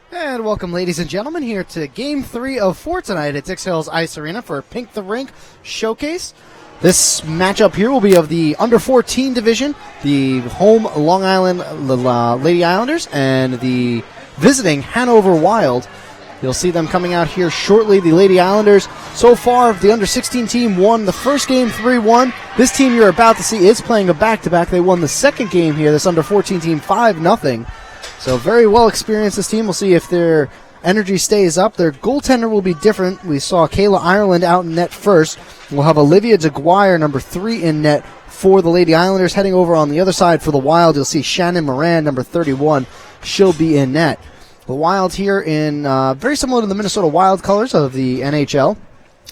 And welcome, ladies and gentlemen, here to Game 3 of 4 tonight at Dix Hills Ice Arena for Pink the Rink Showcase. This matchup here will be of the under-14 division, the home Long Island Lady Islanders and the visiting Hanover Wild. You'll see them coming out here shortly. The Lady Islanders, so far, the under-16 team won the first game 3-1. This team you're about to see is playing a back-to-back. They won the second game here, this under-14 team, 5-0. So very well experienced, this team. We'll see if their energy stays up. Their goaltender will be different. We saw Kayla Ireland out in net first. We'll have Olivia DeGuire, number 3, in net for the Lady Islanders. Heading over on the other side for the Wild, you'll see Shannon Moran, number 31. She'll be in net. The Wild here in very similar to the Minnesota Wild colors of the NHL.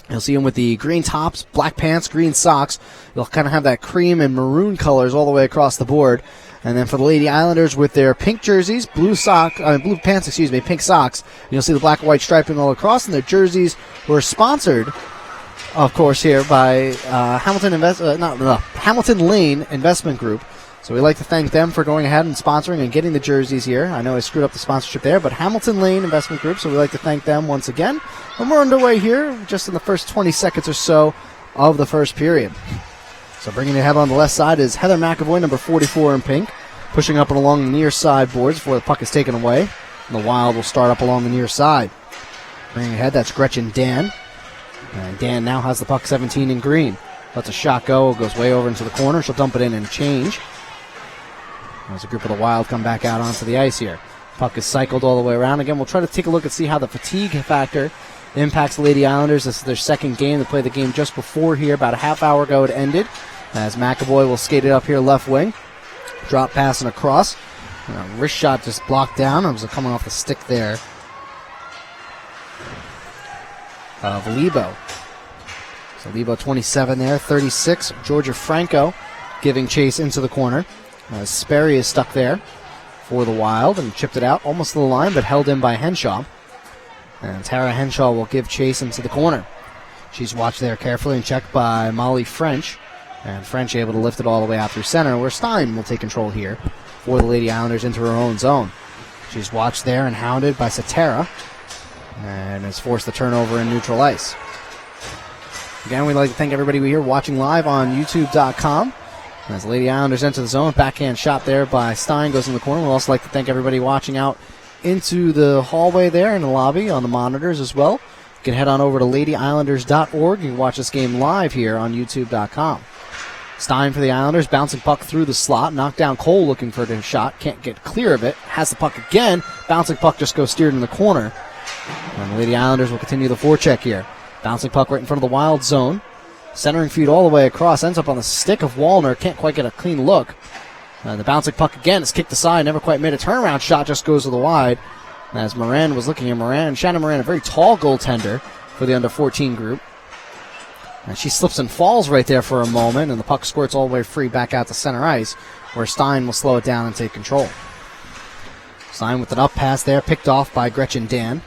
You'll see them with the green tops, black pants, green socks. They'll kind of have that cream and maroon colors all the way across the board. And then for the Lady Islanders with their pink jerseys, blue pants, pink socks. You'll see the black and white striping all across, and their jerseys were sponsored, of course, here by Hamilton Lane Investment Group. So we'd like to thank them for going ahead and sponsoring and getting the jerseys here. I know I screwed up the sponsorship there, but Hamilton Lane Investment Group, so we'd like to thank them once again. And we're underway here just in the first 20 seconds or so of the first period. So bringing it ahead on the left side is Heather McAvoy, number 44 in pink, pushing up and along the near side boards before the puck is taken away. And the Wild will start up along the near side. Bringing ahead, that's Gretchen Dan. And Dan now has the puck 17 in green. Lets a shot go, goes way over into the corner. She'll dump it in and change. As a group of the Wild come back out onto the ice here. Puck is cycled all the way around. Again, we'll try to take a look and see how the fatigue factor impacts the Lady Islanders. This is their second game. They played the game just before here. About a half hour ago it ended. As McAvoy will skate it up here left wing. Drop pass and across. Wrist shot just blocked down. It was coming off the stick there of Lebo. So Lebo 27 there, 36. Georgia Franco giving chase into the corner. Sperry is stuck there for the Wild and chipped it out almost to the line, but held in by Henshaw. And Tara Henshaw will give chase into the corner. She's watched there carefully and checked by Molly French. And French able to lift it all the way out through center, where Stein will take control here for the Lady Islanders into her own zone. She's watched there and hounded by Satara, and has forced the turnover in neutral ice. Again, we'd like to thank everybody here watching live on YouTube.com. As the Lady Islanders enter the zone, backhand shot there by Stein goes in the corner. We'd also like to thank everybody watching out into the hallway there in the lobby on the monitors as well. You can head on over to ladyislanders.org. You can watch this game live here on YouTube.com. Stein for the Islanders, bouncing puck through the slot. Knocked down Cole looking for the shot. Can't get clear of it. Has the puck again. Bouncing puck just goes steered in the corner. And the Lady Islanders will continue the forecheck here. Bouncing puck right in front of the Wild zone. Centering feed all the way across. Ends up on the stick of Wallner. Can't quite get a clean look. The bouncing puck again is kicked aside. Never quite made a turnaround shot. Just goes to the wide. As Moran was looking at Shannon Moran, a very tall goaltender for the under-14 group. And she slips and falls right there for a moment, and the puck squirts all the way free back out to center ice, where Stein will slow it down and take control. Stein with an up pass there, picked off by Gretchen Dan.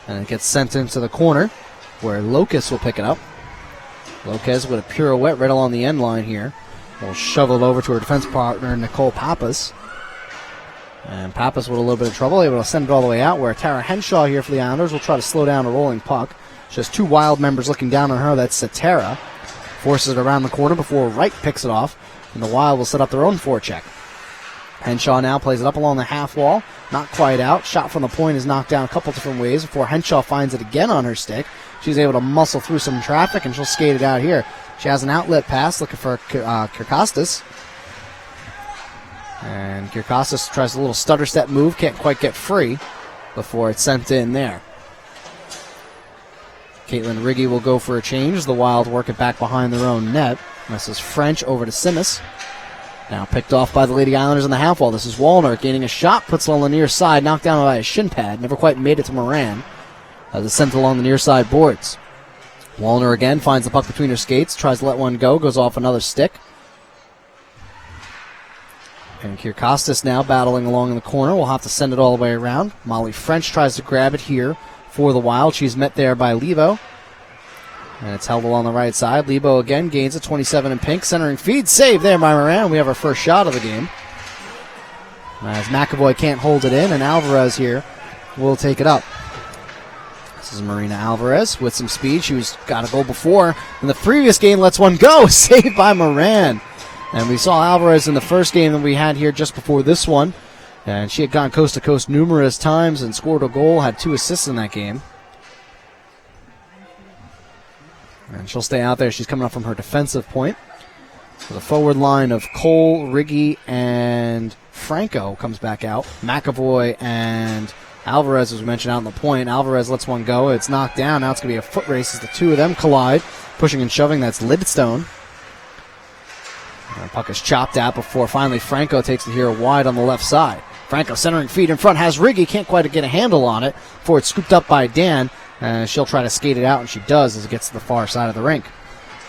And it gets sent into the corner, where Locust will pick it up. Lopez with a pirouette right along the end line here. Will shovel it over to her defense partner, Nicole Pappas. And Pappas with a little bit of trouble, able to send it all the way out, where Tara Henshaw here for the Islanders will try to slow down a rolling puck. She has two Wild members looking down on her. That's Satara. Forces it around the corner before Wright picks it off. And the Wild will set up their own forecheck. Henshaw now plays it up along the half wall. Not quite out. Shot from the point is knocked down a couple different ways before Henshaw finds it again on her stick. She's able to muscle through some traffic, and she'll skate it out here. She has an outlet pass looking for Kirkostas. And Kirkostas tries a little stutter step move. Can't quite get free before it's sent in there. Caitlin Riggy will go for a change. The Wild work it back behind their own net. This is French over to Simmons. Now picked off by the Lady Islanders on the half wall. This is Wallner gaining a shot, puts it on the near side, knocked down by a shin pad. Never quite made it to Moran. As it's sent along the near side boards. Wallner again finds the puck between her skates, tries to let one go, goes off another stick. And Kirkostas now battling along in the corner. We'll have to send it all the way around. Molly French tries to grab it here for the Wild. She's met there by Lebo. And it's held along the right side. Lebo again gains a 27 in pink. Centering feed. Save there by Moran. We have our first shot of the game. As McAvoy can't hold it in. And Alvarez here will take it up. This is Marina Alvarez with some speed. She got a goal before in the previous game. Lets one go. Saved by Moran. And we saw Alvarez in the first game that we had here just before this one. And she had gone coast to coast numerous times and scored a goal, had 2 assists in that game. And she'll stay out there. She's coming up from her defensive point. So the forward line of Cole, Riggy, and Franco comes back out. McAvoy and Alvarez, as we mentioned, out on the point. Alvarez lets one go. It's knocked down. Now it's going to be a foot race as the two of them collide. Pushing and shoving. That's Lidstone. The puck is chopped out before finally Franco takes it here wide on the left side. Franco centering feet in front. Has Riggy. Can't quite get a handle on it before it's scooped up by Dan. She'll try to skate it out, and she does as it gets to the far side of the rink.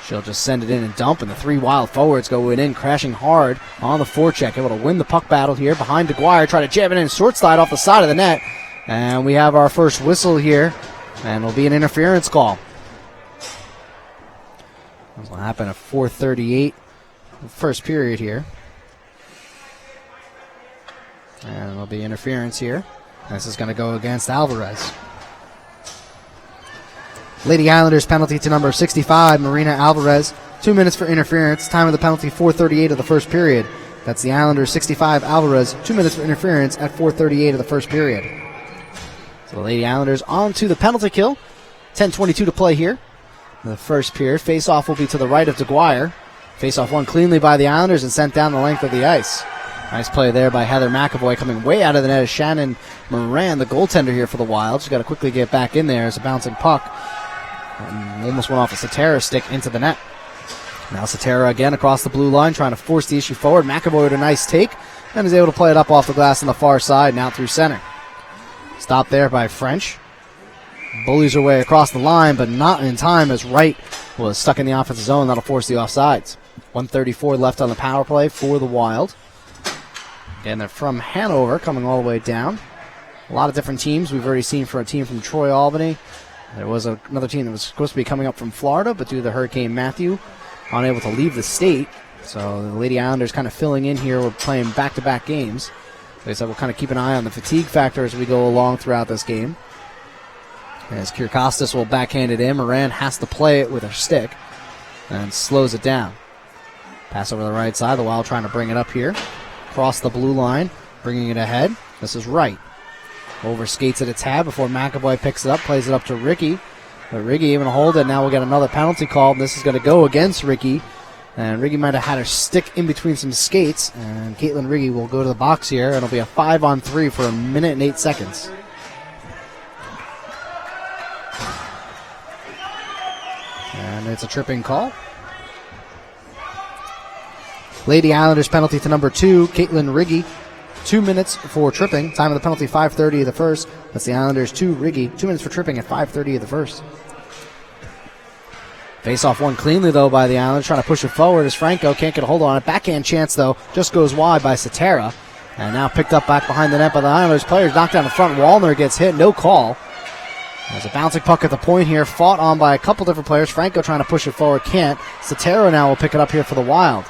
She'll just send it in and dump, and the 3 wild forwards go in, crashing hard on the forecheck. Able to win the puck battle here behind DeGuire. Try to jam it in, short slide off the side of the net. And we have our first whistle here, and it'll be an interference call. This will happen at 4:38, first period here. And it'll be interference here. This is going to go against Alvarez. Lady Islanders penalty to number 65, Marina Alvarez. 2 minutes for interference. Time of the penalty, 4:38 of the first period. That's the Islanders 65, Alvarez. 2 minutes for interference at 4:38 of the first period. So the Lady Islanders on to the penalty kill. 10:22 to play here. The first period. Face-off will be to the right of DeGuire. Face-off won cleanly by the Islanders and sent down the length of the ice. Nice play there by Heather McAvoy, coming way out of the net as Shannon Moran, the goaltender here for the Wild. She's got to quickly get back in there as a bouncing puck. Almost went off a Satara stick into the net. Now Satara again across the blue line, trying to force the issue forward. McAvoy with a nice take, and is able to play it up off the glass on the far side and out through center. Stopped there by French. Bullies her way across the line, but not in time as Wright was stuck in the offensive zone. That'll force the offsides. 1:34 left on the power play for the Wild. Again, they're from Hanover, coming all the way down. A lot of different teams we've already seen for a team from Troy, Albany. There was another team that was supposed to be coming up from Florida, but due to the Hurricane Matthew, unable to leave the state. So the Lady Islanders kind of filling in here. We're playing back-to-back games. Like I said, we'll kind of keep an eye on the fatigue factor as we go along throughout this game. As Kyrkostas will backhand it in, Moran has to play it with her stick and slows it down. Pass over the right side. The Wild trying to bring it up here. Across the blue line, bringing it ahead. This is Wright. Over skates at a tab before McAvoy picks it up, plays it up to Ricky. But Ricky able to hold it. Now we'll get another penalty called. This is going to go against Ricky. And Ricky might have had her stick in between some skates. And Caitlin Riggy will go to the box here. And it'll be a 5-on-3 for 1 minute and 8 seconds. And it's a tripping call. Lady Islanders penalty to number 2, Caitlin Riggy. 2 minutes for tripping. Time of the penalty, 5:30 of the first. That's the Islanders 2, Riggy. 2 minutes for tripping at 5:30 of the first. Face-off won cleanly, though, by the Islanders. Trying to push it forward as Franco can't get a hold on it. Backhand chance, though, just goes wide by Satara. And now picked up back behind the net by the Islanders. Players knocked down the front. Wallner gets hit. No call. There's a bouncing puck at the point here. Fought on by a couple different players. Franco trying to push it forward. Can't. Satara now will pick it up here for the Wild.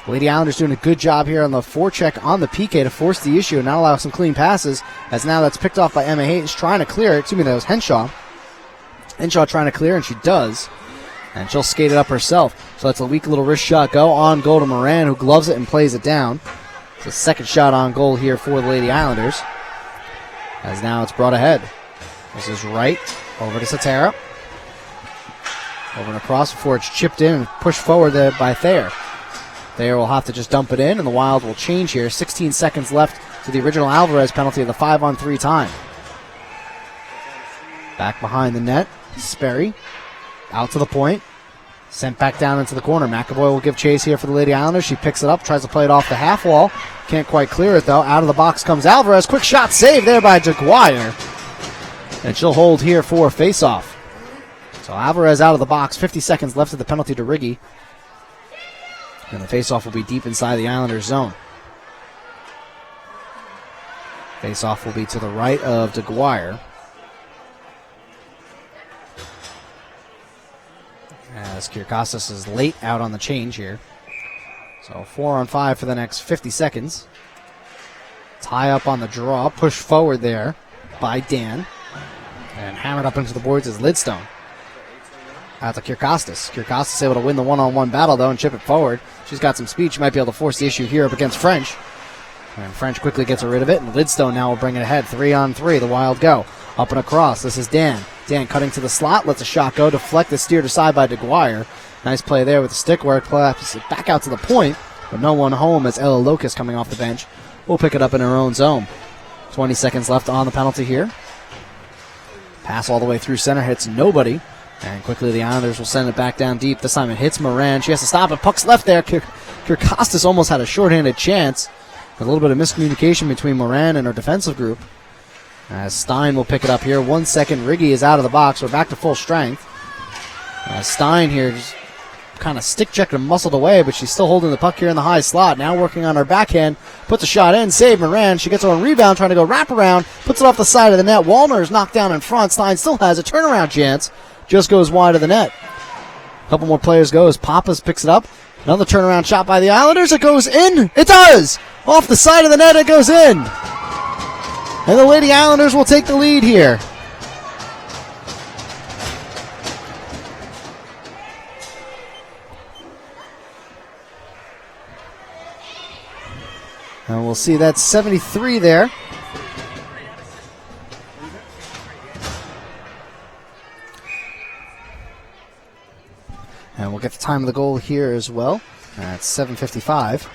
Lady Islanders doing a good job here on the forecheck on the PK to force the issue and not allow some clean passes, as now that's picked off by Emma Hayes trying to clear it. Excuse me, that was Henshaw. Henshaw trying to clear, and she does. And she'll skate it up herself. So that's a weak little wrist shot go on goal to Moran, who gloves it and plays it down. It's a second shot on goal here for the Lady Islanders, as now it's brought ahead. This is Wright over to Satara. Over and across before it's chipped in and pushed forward there by Thayer. Thayer will have to just dump it in, and the Wild will change here. 16 seconds left to the original Alvarez penalty of the 5-on-3 time. Back behind the net, Sperry out to the point. Sent back down into the corner. McAvoy will give chase here for the Lady Islanders. She picks it up, tries to play it off the half wall. Can't quite clear it, though. Out of the box comes Alvarez. Quick shot save there by DeGuire. And she'll hold here for face-off. So Alvarez out of the box. 50 seconds left of the penalty to Riggy. And the face-off will be deep inside the Islanders' zone. Face-off will be to the right of DeGuire. As Kyrkostas is late out on the change here. So 4-on-5 for the next 50 seconds. Tie up on the draw. Push forward there by Dan. And hammered up into the boards is Lidstone. Out to Kirkostas. Kirkostas able to win the one-on-one battle, though, and chip it forward. She's got some speed. She might be able to force the issue here up against French. And French quickly gets rid of it, and Lidstone now will bring it ahead. 3-on-3, the Wild go. Up and across. This is Dan. Dan cutting to the slot, lets a shot go. Deflected, steered aside by DeGuire. Nice play there with the stick work. Plays it back out to the point, but no one home as Ella Locust coming off the bench will pick it up in her own zone. 20 seconds left on the penalty here. Pass all the way through center, hits nobody. And quickly the Islanders will send it back down deep. This time it hits Moran. She has to stop it. Puck's left there. Kirkostas almost had a shorthanded chance. A little bit of miscommunication between Moran and her defensive group. As Stein will pick it up here. 1 second. Riggy is out of the box. We're back to full strength. Stein here just kind of stick-checked and muscled away, but she's still holding the puck here in the high slot. Now working on her backhand. Puts a shot in. Save Moran. She gets her own rebound, trying to go wrap around. Puts it off the side of the net. Wallner is knocked down in front. Stein still has a turnaround chance. Just goes wide of the net. A couple more players go as Pappas picks it up. Another turnaround shot by the Islanders. It goes in. It does! Off the side of the net, it goes in. And the Lady Islanders will take the lead here. And we'll see that's 73 there. And we'll get the time of the goal here as well. That's 7:55.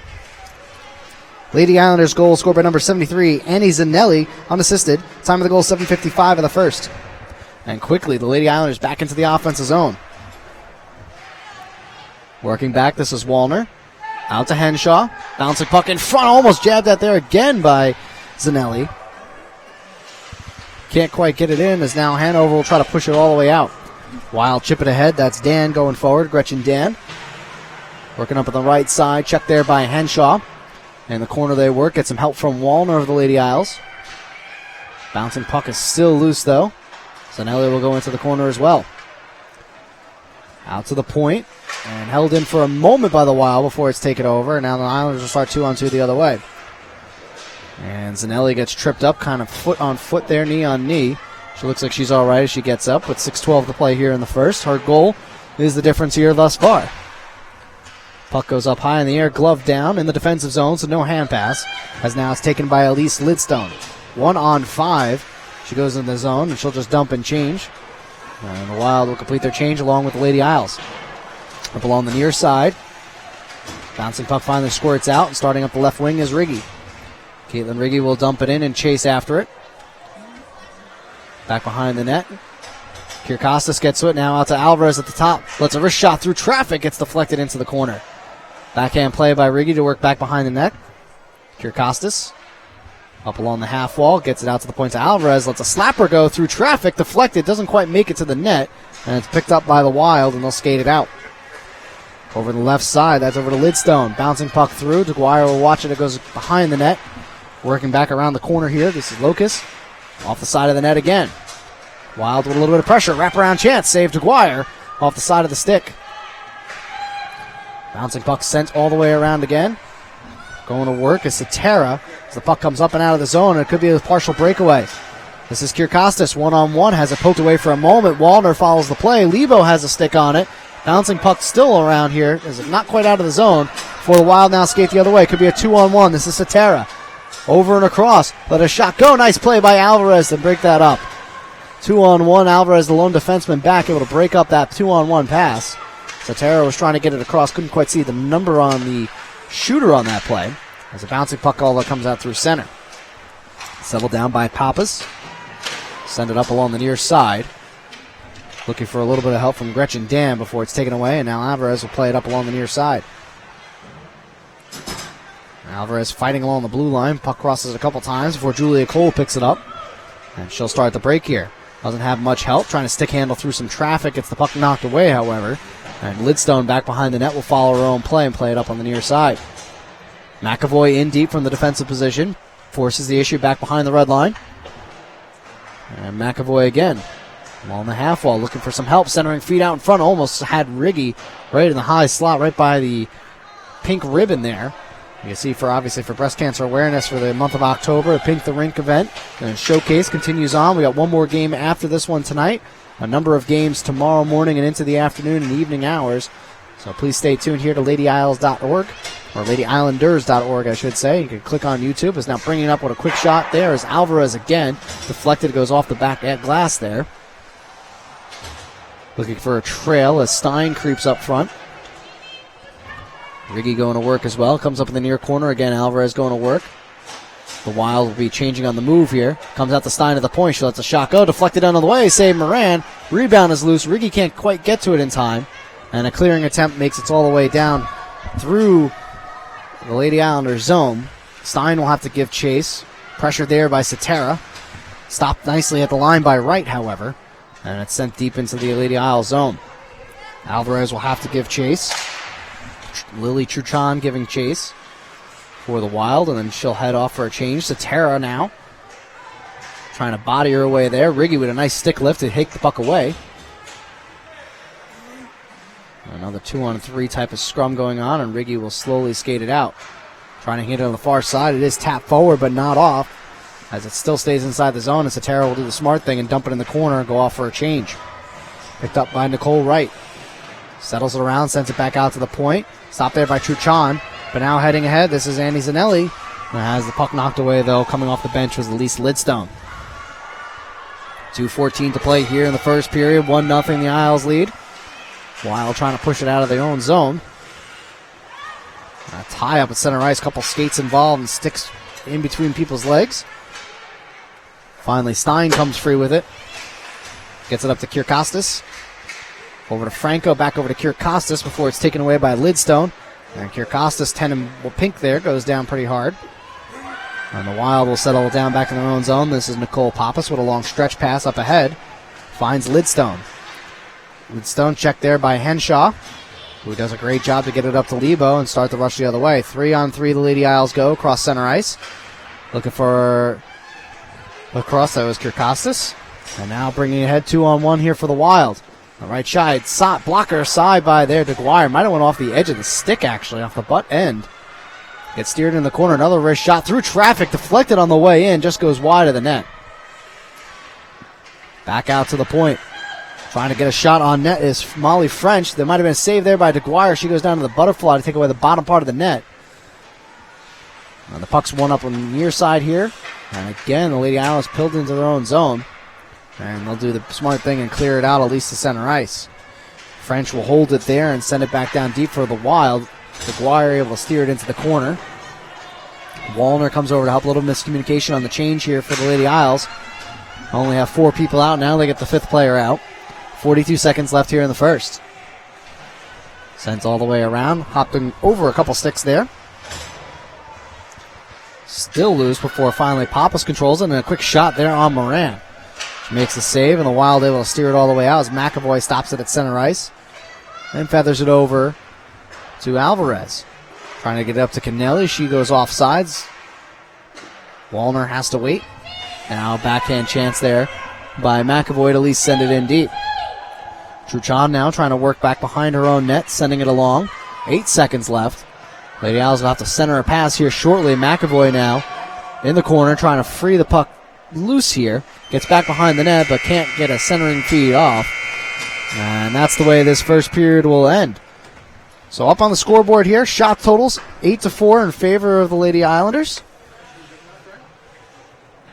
Lady Islanders goal scored by number 73, Annie Zanelli, unassisted. Time of the goal, 7:55 of the first. And quickly, the Lady Islanders back into the offensive zone. Working back, this is Wallner. Out to Henshaw. Bouncing puck in front, almost jabbed at there again by Zanelli. Can't quite get it in, as now Hanover will try to push it all the way out. Wild chip it ahead. That's Dan going forward. Gretchen Dan. Working up on the right side. Checked there by Henshaw. In the corner they work. Get some help from Wallner of the Lady Isles. Bouncing puck is still loose, though. Zanelli will go into the corner as well. Out to the point. And held in for a moment by the Wild before it's taken over. And now the Islanders will start 2-on-2 the other way. And Zanelli gets tripped up, kind of foot on foot there, knee on knee. She looks like she's all right as she gets up with 6:12 to play here in the first. Her goal is the difference here thus far. Puck goes up high in the air, glove down in the defensive zone, so no hand pass. As now it's taken by Elise Lidstone. 1-on-5. She goes in the zone, and she'll just dump and change. And the Wild will complete their change along with the Lady Isles. Up along the near side. Bouncing puck finally squirts out, and starting up the left wing is Riggy. Caitlin Riggy will dump it in and chase after it. Back behind the net. Kirkostas gets to it now, out to Alvarez at the top. Lets a wrist shot through traffic. Gets deflected into the corner. Backhand play by Riggy to work back behind the net. Kirkostas up along the half wall. Gets it out to the point to Alvarez. Lets a slapper go through traffic. Deflected. Doesn't quite make it to the net. And it's picked up by the Wild, and they'll skate it out. Over the left side. That's over to Lidstone. Bouncing puck through. DeGuire will watch it. It goes behind the net. Working back around the corner here. This is Locust. Off the side of the net again. Wild with a little bit of pressure. Wraparound chance. Save DeGuire. Off the side of the stick. Bouncing puck sent all the way around again. Going to work is Satara. As the puck comes up and out of the zone. It could be a partial breakaway. This is Kirkostas. 1-on-1. Has it poked away for a moment. Wallner follows the play. Lebo has a stick on it. Bouncing puck still around here. Is not quite out of the zone. For the Wild now skate the other way. Could be a 2-on-1. This is Satara. Over and across. Let a shot go. Nice play by Alvarez to break that up. 2-on-1. Alvarez, the lone defenseman, back able to break up that 2-on-1 pass. Satara was trying to get it across. Couldn't quite see the number on the shooter on that play. As a bouncing puck all that comes out through center. Settled down by Pappas. Send it up along the near side. Looking for a little bit of help from Gretchen Dan before it's taken away. And now Alvarez will play it up along the near side. Alvarez fighting along the blue line. Puck crosses a couple times before Julia Cole picks it up. And she'll start the break here. Doesn't have much help. Trying to stick handle through some traffic. Gets the puck knocked away, however. And Lidstone back behind the net will follow her own play and play it up on the near side. McAvoy in deep from the defensive position. Forces the issue back behind the red line. And McAvoy again. Along the half wall looking for some help. Centering feet out in front. Almost had Riggy right in the high slot right by the pink ribbon there. You can see obviously for breast cancer awareness for the month of October, the Pink the Rink event. And showcase continues on. We got one more game after this one tonight. A number of games tomorrow morning and into the afternoon and evening hours. So please stay tuned here to LadyIsles.org, or LadyIslanders.org, I should say. You can click on YouTube. It's now bringing up with a quick shot there as Alvarez again deflected, goes off the back glass there. Looking for a trail as Stein creeps up front. Riggy going to work as well. Comes up in the near corner. Again, Alvarez going to work. The Wild will be changing on the move here. Comes out to Stein at the point. She lets a shot go. Deflected out of the way. Save Moran. Rebound is loose. Riggy can't quite get to it in time. And a clearing attempt makes it all the way down through the Lady Islanders zone. Stein will have to give chase. Pressure there by Cetera. Stopped nicely at the line by Wright, however. And it's sent deep into the Lady Isle zone. Alvarez will have to give chase. Lily Truchon giving chase for the Wild, and then she'll head off for a change. Cetera now trying to body her way there. Riggy with a nice stick lift to take the puck away. Another 2-on-3 type of scrum going on, and Riggy will slowly skate it out. Trying to hit it on the far side. It is tapped forward, but not off, as it still stays inside the zone, and Cetera will do the smart thing and dump it in the corner and go off for a change. Picked up by Nicole Wright. Settles it around, sends it back out to the point. Stopped there by Truchon, but now heading ahead, this is Andy Zanelli. And has the puck knocked away, though. Coming off the bench was Elise Lidstone. 2:14 to play here in the first period. 1-0 the Isles lead. Wild trying to push it out of their own zone. A tie up at center ice. Couple skates involved and sticks in between people's legs. Finally, Stein comes free with it. Gets it up to Kierkostas. Over to Franco, back over to Kierkostas before it's taken away by Lidstone. And Kierkostas, 10 pink there, goes down pretty hard. And the Wild will settle it down back in their own zone. This is Nicole Pappas with a long stretch pass up ahead. Finds Lidstone. Lidstone checked there by Henshaw, who does a great job to get it up to Lebo and start the rush the other way. 3-on-3 the Lady Isles go across center ice. Looking for across, that was Kierkostas. And now bringing ahead 2-on-1 here for the Wild. The right side, blocker side by there. DeGuire might have went off the edge of the stick, actually, off the butt end. Gets steered in the corner. Another wrist shot through traffic, deflected on the way in, just goes wide of the net. Back out to the point. Trying to get a shot on net is Molly French. There might have been a save there by DeGuire. She goes down to the butterfly to take away the bottom part of the net. And the puck's one up on the near side here. And again, the Lady Isles pilled into their own zone. And they'll do the smart thing and clear it out at least to center ice. French will hold it there and send it back down deep for the Wild. DeGuire able to steer it into the corner. Wallner comes over to help. A little miscommunication on the change here for the Lady Isles. Only have 4 people out now. They get the 5th player out. 42 seconds left here in the first. Sends all the way around. Hopping over a couple sticks there. Still loose before finally Pappas controls it. And a quick shot there on Moran. Makes the save, and the Wild able to steer it all the way out as McAvoy stops it at center ice and feathers it over to Alvarez. Trying to get it up to Kennelly. She goes off sides. Wallner has to wait. Now backhand chance there by McAvoy to at least send it in deep. Truchon now trying to work back behind her own net, sending it along. 8 seconds left. Lady Isles will have to center a pass here shortly. McAvoy now in the corner trying to free the puck loose here. Gets back behind the net, but can't get a centering feed off. And that's the way this first period will end. So up on the scoreboard here, shot totals 8-4 in favor of the Lady Islanders.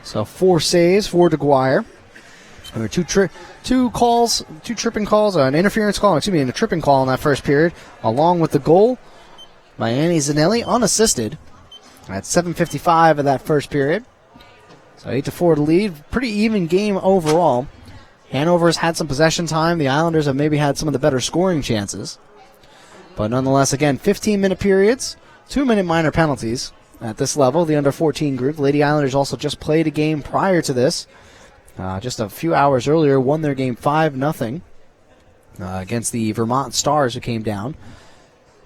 So 4 saves for DeGuire. There were two tripping calls, an interference call, and a tripping call in that first period, along with the goal by Annie Zanelli, unassisted, at 7:55 of that first period. So 8-4 to lead. Pretty even game overall. Hanover's had some possession time. The Islanders have maybe had some of the better scoring chances. But nonetheless, again, 15-minute periods, 2-minute minor penalties at this level, the under-14 group. The Lady Islanders also just played a game prior to this. Just a few hours earlier, won their game 5-0 against the Vermont Stars, who came down.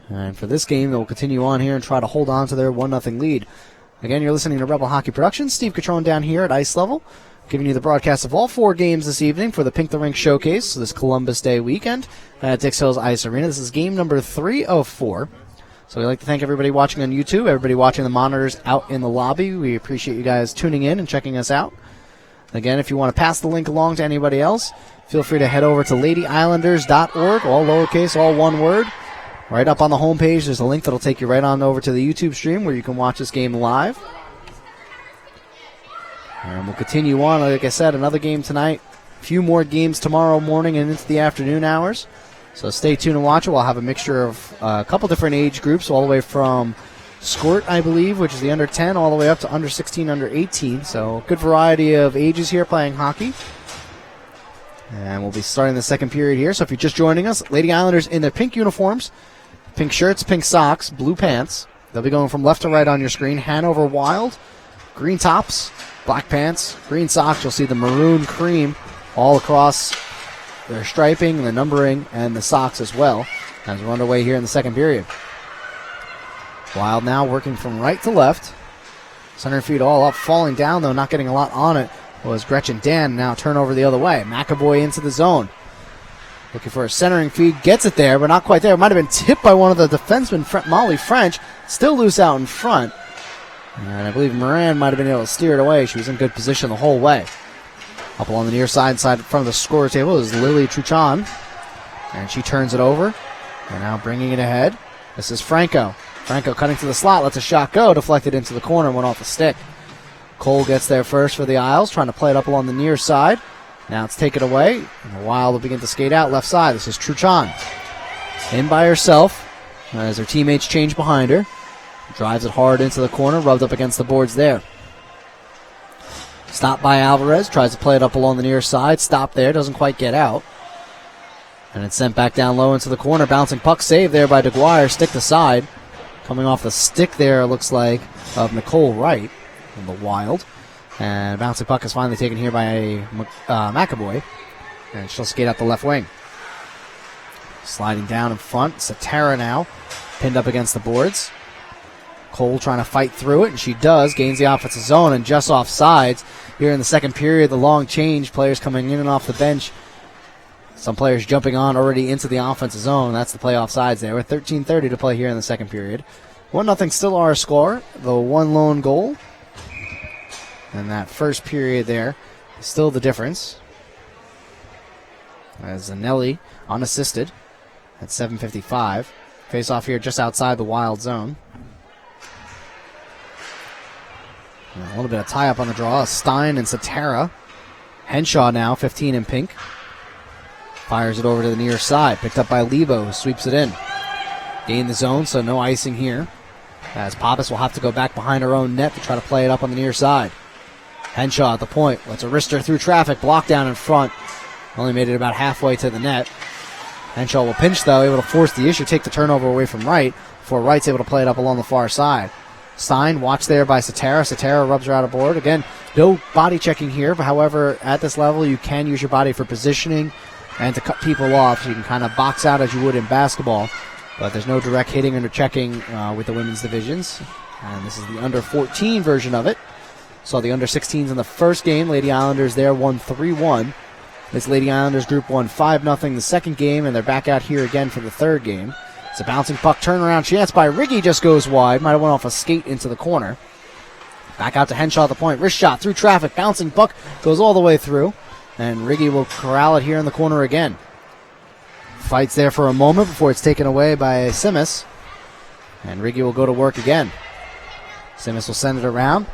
And for this game, they'll continue on here and try to hold on to their 1-0 lead. Again, you're listening to Rebel Hockey Productions. Steve Catrone down here at Ice Level, giving you the broadcast of all 4 games this evening for the Pink the Rink Showcase this Columbus Day weekend at Dix Hills Ice Arena. This is game number 3 of 4. So we'd like to thank everybody watching on YouTube, everybody watching the monitors out in the lobby. We appreciate you guys tuning in and checking us out. Again, if you want to pass the link along to anybody else, feel free to head over to ladyislanders.org, all lowercase, all one word. Right up on the homepage, there's a link that'll take you right on over to the YouTube stream where you can watch this game live. And we'll continue on. Like I said, another game tonight. A few more games tomorrow morning and into the afternoon hours. So stay tuned and watch it. We'll have a mixture of a couple different age groups, all the way from Squirt, I believe, which is the under 10, all the way up to under 16, under 18. So good variety of ages here playing hockey. And we'll be starting the second period here. So if you're just joining us, Lady Islanders in their pink uniforms, pink shirts, pink socks, blue pants. They'll be going from left to right on your screen. Hanover Wild, green tops, black pants, green socks. You'll see the maroon cream all across their striping, the numbering, and the socks as well, as we're underway here in the second period. Wild now working from right to left. Center feed all up, falling down, though, not getting a lot on it, was Gretchen Dan. Now turnover the other way. McAvoy into the zone. Looking for a centering feed. Gets it there, but not quite there. Might have been tipped by one of the defensemen, Molly French. Still loose out in front. And I believe Moran might have been able to steer it away. She was in good position the whole way. Up along the near side in front of the scorer table is Lily Truchon. And she turns it over. And now bringing it ahead. This is Franco. Franco cutting to the slot. Lets a shot go. Deflected into the corner. Went off the stick. Cole gets there first for the Isles. Trying to play it up along the near side. Now it's taken away. And the Wild will begin to skate out left side. This is Truchon. In by herself. As her teammates change behind her. Drives it hard into the corner. Rubbed up against the boards there. Stopped by Alvarez. Tries to play it up along the near side. Stopped there. Doesn't quite get out. And it's sent back down low into the corner. Bouncing puck saved there by DeGuire. Stick to side. Coming off the stick there, it looks like, of Nicole Wright from the Wild. And bouncing puck is finally taken here by McAvoy. And she'll skate out the left wing. Sliding down in front. Satara now. Pinned up against the boards. Cole trying to fight through it, and she does. Gains the offensive zone and just off sides. Here in the second period, the long change. Players coming in and off the bench. Some players jumping on already into the offensive zone. That's the play off sides there. With 13:30 to play here in the second period. 1-0 still our score. The one lone goal. And that first period there is still the difference. As Zanelli unassisted at 7:55. Face off here just outside the Wild zone. And a little bit of tie-up on the draw. Stein and Satara. Henshaw now, 15 in pink. Fires it over to the near side. Picked up by Lebo, who sweeps it in. Gain the zone, so no icing here. As Pappas will have to go back behind her own net to try to play it up on the near side. Henshaw at the point. Lets a wrister through traffic. Blocked down in front. Only made it about halfway to the net. Henshaw will pinch, though, able to force the issue, take the turnover away from Wright, before Wright's able to play it up along the far side. Stein, watched there by Satara. Satara rubs her out of board. Again, no body checking here, but however, at this level, you can use your body for positioning and to cut people off, so you can kind of box out as you would in basketball. But there's no direct hitting or checking with the women's divisions. And this is the under 14 version of it. Saw the under 16s in the first game. Lady Islanders there won 3-1. This Lady Islanders group won 5-0 the second game, and they're back out here again for the third game. It's a bouncing puck turnaround chance by Riggy, just goes wide. Might have went off a skate into the corner. Back out to Henshaw at the point. Wrist shot through traffic. Bouncing puck goes all the way through. And Riggy will corral it here in the corner again. Fights there for a moment before it's taken away by Simas. And Riggy will go to work again. Simas will send it around.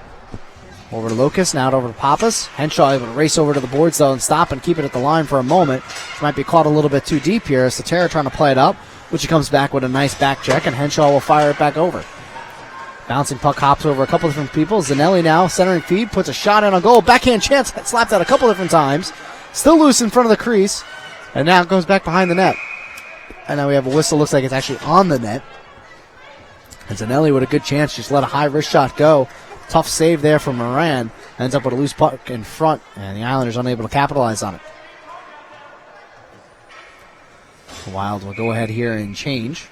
Over to Locust, now over to Pappas. Henshaw able to race over to the boards, though, and stop and keep it at the line for a moment. She might be caught a little bit too deep here. Satara trying to play it up, which he comes back with a nice back check, and Henshaw will fire it back over. Bouncing puck hops over a couple different people. Zanelli now, centering feed, puts a shot in on goal. Backhand chance, slapped out a couple different times. Still loose in front of the crease, and now it goes back behind the net. And now we have a whistle, looks like it's actually on the net. And Zanelli with a good chance, just let a high wrist shot go. Tough save there from Moran. Ends up with a loose puck in front, and the Islanders unable to capitalize on it. The Wild will go ahead here and change.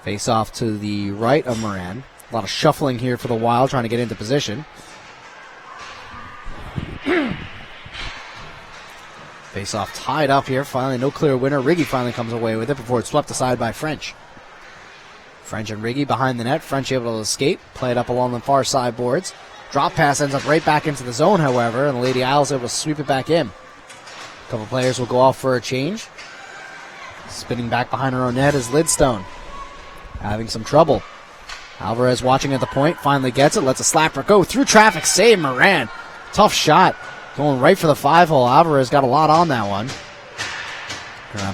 Face off to the right of Moran. A lot of shuffling here for the Wild, trying to get into position. Face off tied up here. Finally, no clear winner. Riggy finally comes away with it before it's swept aside by French. French and Riggy behind the net. French able to escape, play it up along the far side boards. Drop pass ends up right back into the zone, however, and the Lady Isles able to sweep it back in. A couple players will go off for a change. Spinning back behind her own net is Lidstone, having some trouble. Alvarez watching at the point, finally gets it, lets a slapper go through traffic, save Moran. Tough shot, going right for the 5-hole. Alvarez got a lot on that one.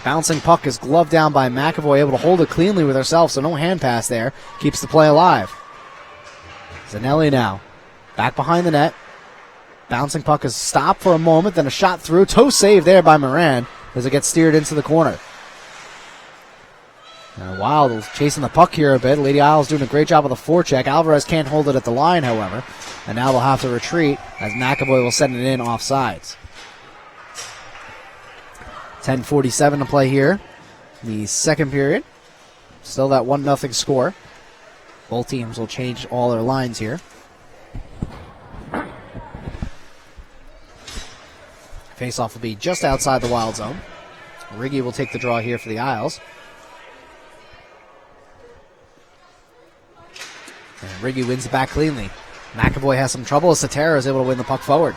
Bouncing puck is gloved down by McAvoy, able to hold it cleanly with herself, so no hand pass there. Keeps the play alive. Zanelli now, back behind the net. Bouncing puck is stopped for a moment, then a shot through. Toe save there by Moran as it gets steered into the corner. Wild chasing the puck here a bit. Lady Isles doing a great job of the forecheck. Alvarez can't hold it at the line, however, and now they'll have to retreat as McAvoy will send it in off sides. 10:47 to play here in the second period. Still that 1-0 score. Both teams will change all their lines here. Faceoff will be just outside the Wild zone. Riggy will take the draw here for the Isles. And Riggy wins it back cleanly. McAvoy has some trouble as Satara is able to win the puck forward.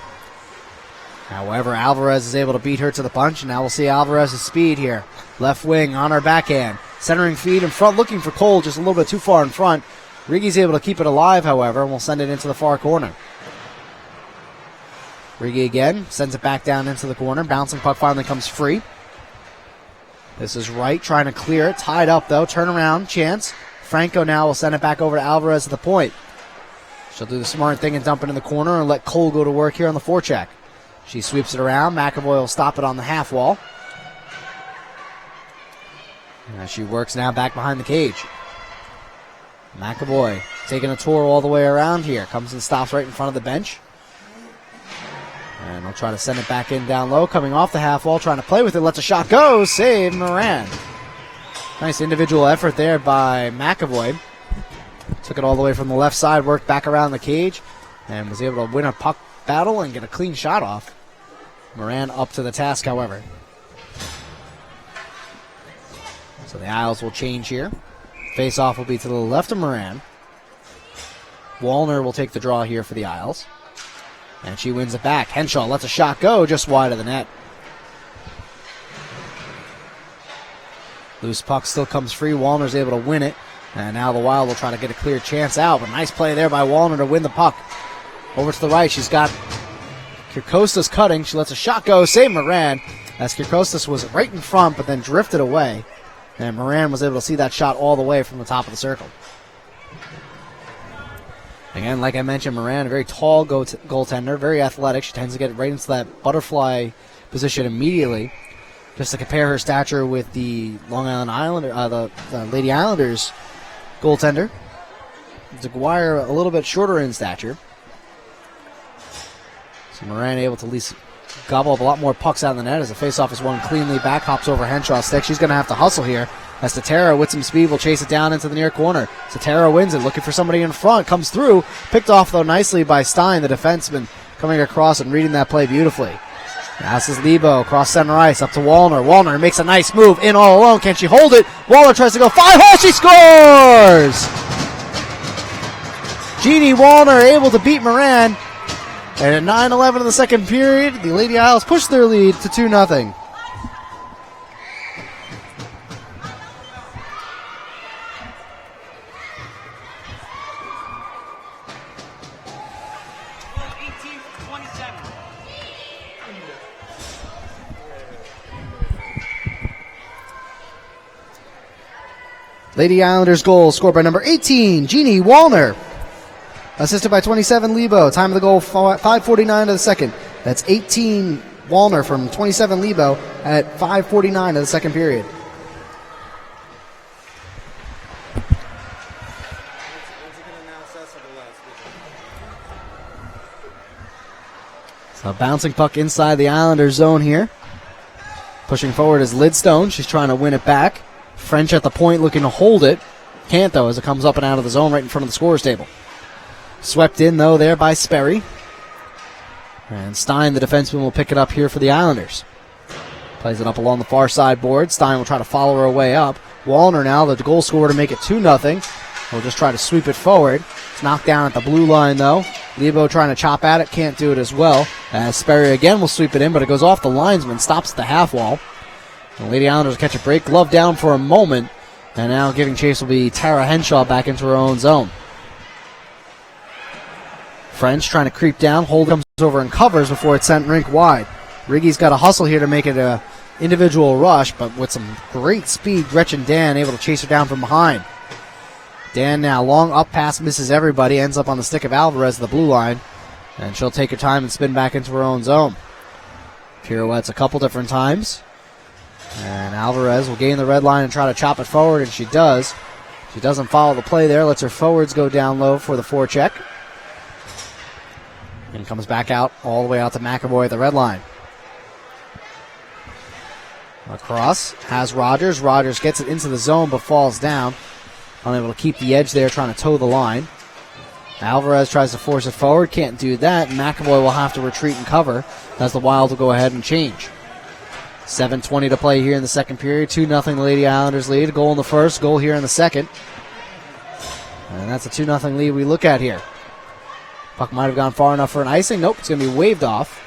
However, Alvarez is able to beat her to the punch, and now we'll see Alvarez's speed here. Left wing on her backhand. Centering feed in front, looking for Cole, just a little bit too far in front. Riggy's able to keep it alive, however, and will send it into the far corner. Riggy again, sends it back down into the corner. Bouncing puck finally comes free. This is Wright trying to clear it. Tied up, though. Turnaround chance. Franco now will send it back over to Alvarez at the point. She'll do the smart thing and dump it in the corner and let Cole go to work here on the forecheck. She sweeps it around. McAvoy will stop it on the half wall. And she works now back behind the cage. McAvoy taking a tour all the way around here. Comes and stops right in front of the bench. And he'll try to send it back in down low. Coming off the half wall, trying to play with it. Lets a shot go. Save Moran. Nice individual effort there by McAvoy. Took it all the way from the left side, worked back around the cage, and was able to win a puck battle and get a clean shot off. Moran up to the task, however. So the Isles will change here. Face-off will be to the left of Moran. Wallner will take the draw here for the Isles. And she wins it back. Henshaw lets a shot go just wide of the net. Loose puck still comes free. Wallner's able to win it. And now the Wild will try to get a clear chance out. But nice play there by Wallner to win the puck. Over to the right. She's got Kirkostas cutting. She lets a shot go. Save Moran. As Kirkostas was right in front but then drifted away. And Moran was able to see that shot all the way from the top of the circle. Again, like I mentioned, Moran, a very tall goaltender, very athletic. She tends to get right into that butterfly position immediately. Just to compare her stature with the Long Island Islander, the Lady Islanders goaltender. DeGuire a little bit shorter in stature. So Moran able to at least gobble up a lot more pucks out of the net as the faceoff is won cleanly back, hops over Henshaw's stick. She's going to have to hustle here as Tatara with some speed will chase it down into the near corner. Tatara wins it, looking for somebody in front, comes through, picked off though nicely by Stein, the defenseman, coming across and reading that play beautifully. Now this is Lebo across center ice up to Wallner. Wallner makes a nice move in all alone. Can she hold it? Wallner tries to go 5-hole. She scores! Jeannie Wallner able to beat Moran. And at 9:11 of the second period, the Lady Isles push their lead to 2-0. Lady Islanders goal scored by number 18, Jeannie Wallner. Assisted by 27, Lebo. Time of the goal, 5:49 of the second. That's 18 Wallner from 27 Lebo at 5:49 of the second period. So bouncing puck inside the Islanders zone here. Pushing forward is Lidstone. She's trying to win it back. French at the point looking to hold it. Can't, though, as it comes up and out of the zone right in front of the scorer's table. Swept in, though, there by Sperry. And Stein, the defenseman, will pick it up here for the Islanders. Plays it up along the far side board. Stein will try to follow her way up. Wallner now, the goal scorer, to make it 2-0. He'll just try to sweep it forward. It's knocked down at the blue line, though. Lebo trying to chop at it, can't do it as well. As Sperry again will sweep it in, but it goes off the linesman, stops at the half wall. The Lady Islanders catch a break, glove down for a moment, and now giving chase will be Tara Henshaw back into her own zone. French trying to creep down, comes over and covers before it's sent Rink wide. Riggy's got a hustle here to make it a individual rush, but with some great speed, Gretchen Dan able to chase her down from behind. Dan now long up pass, misses everybody, ends up on the stick of Alvarez at the blue line, and she'll take her time and spin back into her own zone. Pirouettes a couple different times, and Alvarez will gain the red line and try to chop it forward, and she does. She doesn't follow the play there, lets her forwards go down low for the forecheck, and comes back out all the way out to McAvoy at the red line. Across, has Rogers. Rogers gets it into the zone but falls down. Unable to keep the edge there, trying to toe the line. Alvarez tries to force it forward, can't do that. McAvoy will have to retreat and cover as the Wild will go ahead and change. 7:20 to play here in the second period. 2-0 Lady Islanders lead. Goal in the first, goal here in the second. And that's a 2-0 lead we look at here. Puck might have gone far enough for an icing. Nope, it's going to be waved off.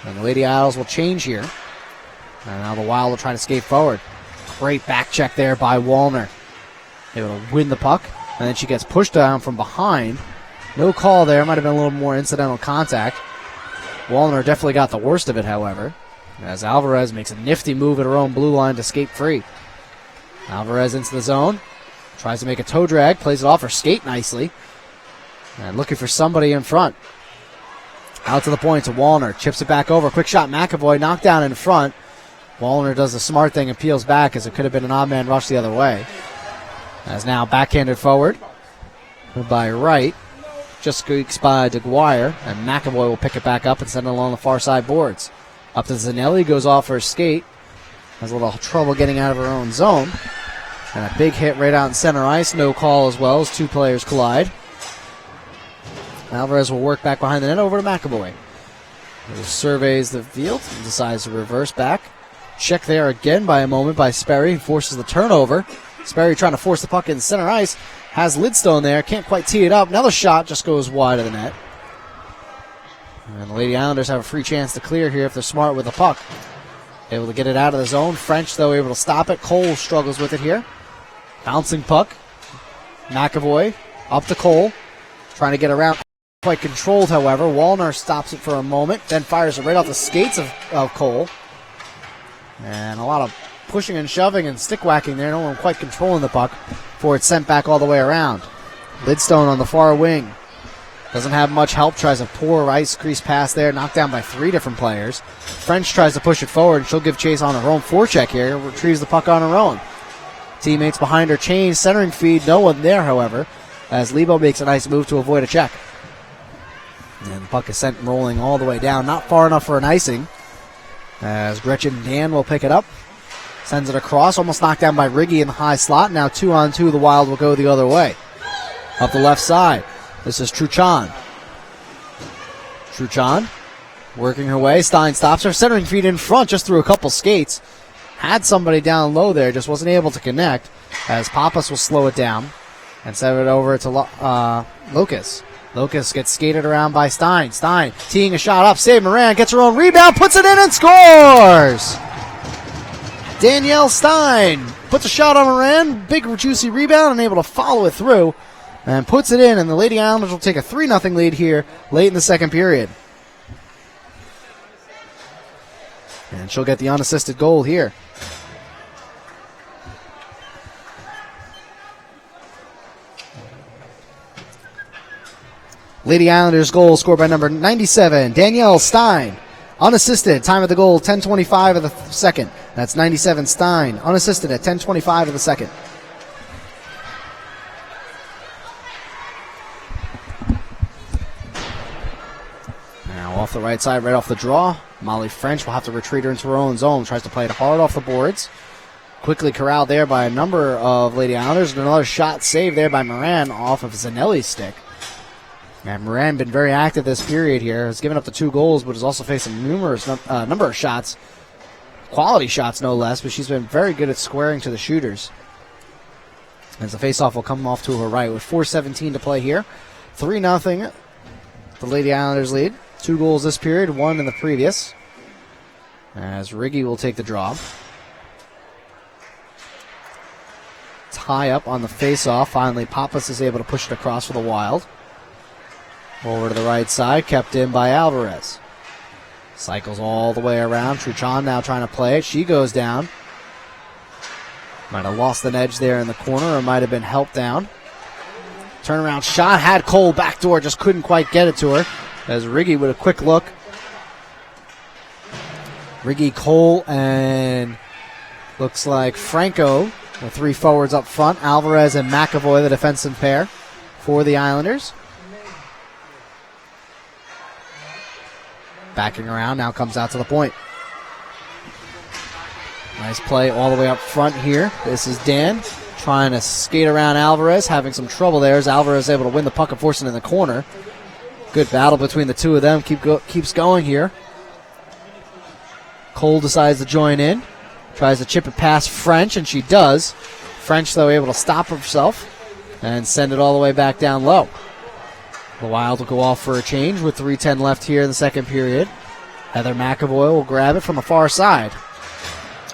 And the Lady Isles will change here. And now the Wild will try to skate forward. Great back check there by Wallner. Able to win the puck. And then she gets pushed down from behind. No call there. Might have been a little more incidental contact. Wallner definitely got the worst of it, however, as Alvarez makes a nifty move at her own blue line to skate free. Alvarez into the zone. Tries to make a toe drag. Plays it off her skate nicely. And looking for somebody in front. Out to the point to Wallner. Chips it back over. Quick shot McAvoy. Knocked down in front. Wallner does the smart thing and peels back as it could have been an odd man rush the other way. As now backhanded forward by Wright. Just squeaks by DeGuire. And McAvoy will pick it back up and send it along the far side boards. Up to Zanelli. Goes off her skate. Has a little trouble getting out of her own zone. And a big hit right out in center ice. No call as well as two players collide. Alvarez will work back behind the net over to McAvoy. He surveys the field and decides to reverse back. Check there again by a moment by Sperry, who forces the turnover. Sperry trying to force the puck in center ice. Has Lidstone there, can't quite tee it up. Another shot just goes wide of the net. And the Lady Islanders have a free chance to clear here if they're smart with the puck. Able to get it out of the zone. French, though, able to stop it. Cole struggles with it here. Bouncing puck. McAvoy up to Cole. Trying to get around. Quite controlled, however. Wallner stops it for a moment, then fires it right off the skates of Cole. And a lot of pushing and shoving and stick whacking there. No one quite controlling the puck before it's sent back all the way around. Lidstone on the far wing. Doesn't have much help. Tries a poor ice crease pass there. Knocked down by three different players. French tries to push it forward, and she'll give chase on her own forecheck here. Retrieves the puck on her own. Teammates behind her change. Centering feed. No one there, however, as Lebo makes a nice move to avoid a check. And the puck is sent rolling all the way down. Not far enough for an icing. As Gretchen Dan will pick it up. Sends it across. Almost knocked down by Riggy in the high slot. Now 2-on-2. The Wild will go the other way. Up the left side. This is Truchan. Truchan working her way. Stein stops her. Centering feed in front just through a couple skates. Had somebody down low there. Just wasn't able to connect. As Pappas will slow it down. And send it over to Locus. Locust gets skated around by Stein. Stein teeing a shot up. Save Moran. Gets her own rebound. Puts it in and scores! Danielle Stein puts a shot on Moran. Big, juicy rebound and able to follow it through. And puts it in. And the Lady Islanders will take a 3-0 lead here late in the second period. And she'll get the unassisted goal here. Lady Islanders goal scored by number 97, Danielle Stein. Unassisted, time of the goal, 10:25 of the second. That's 97 Stein, unassisted at 10:25 of the second. Now off the right side, right off the draw. Molly French will have to retreat her into her own zone. Tries to play it hard off the boards. Quickly corralled there by a number of Lady Islanders. And another shot saved there by Moran off of Zanelli's stick. And Moran been very active this period here. Has given up the 2 goals, but has also faced a numerous number of shots. Quality shots, no less, but she's been very good at squaring to the shooters. as the faceoff will come off to her right with 4:17 to play here. 3-0. The Lady Islanders lead. 2 goals this period, 1 in the previous. As Riggy will take the draw. Tie up on the faceoff. Finally, Pappas is able to push it across for the Wild. Over to the right side, kept in by Alvarez. Cycles all the way around. Truchon now trying to play it. She goes down. Might have lost an edge there in the corner, or might have been helped down. Turnaround shot, had Cole backdoor, just couldn't quite get it to her. As Riggy with a quick look. Riggy, Cole, and looks like Franco, the 3 forwards up front. Alvarez and McAvoy, the defensive pair for the Islanders. Backing around, now comes out to the point. Nice play all the way up front here. This is Dan trying to skate around Alvarez, having some trouble there as Alvarez is able to win the puck and force it in the corner. Good battle between the two of them. Keeps going here. Cole decides to join in. Tries to chip it past French, and she does. French, though, able to stop herself and send it all the way back down low. The Wild will go off for a change with 3:10 left here in the second period. Heather McAvoy will grab it from the far side.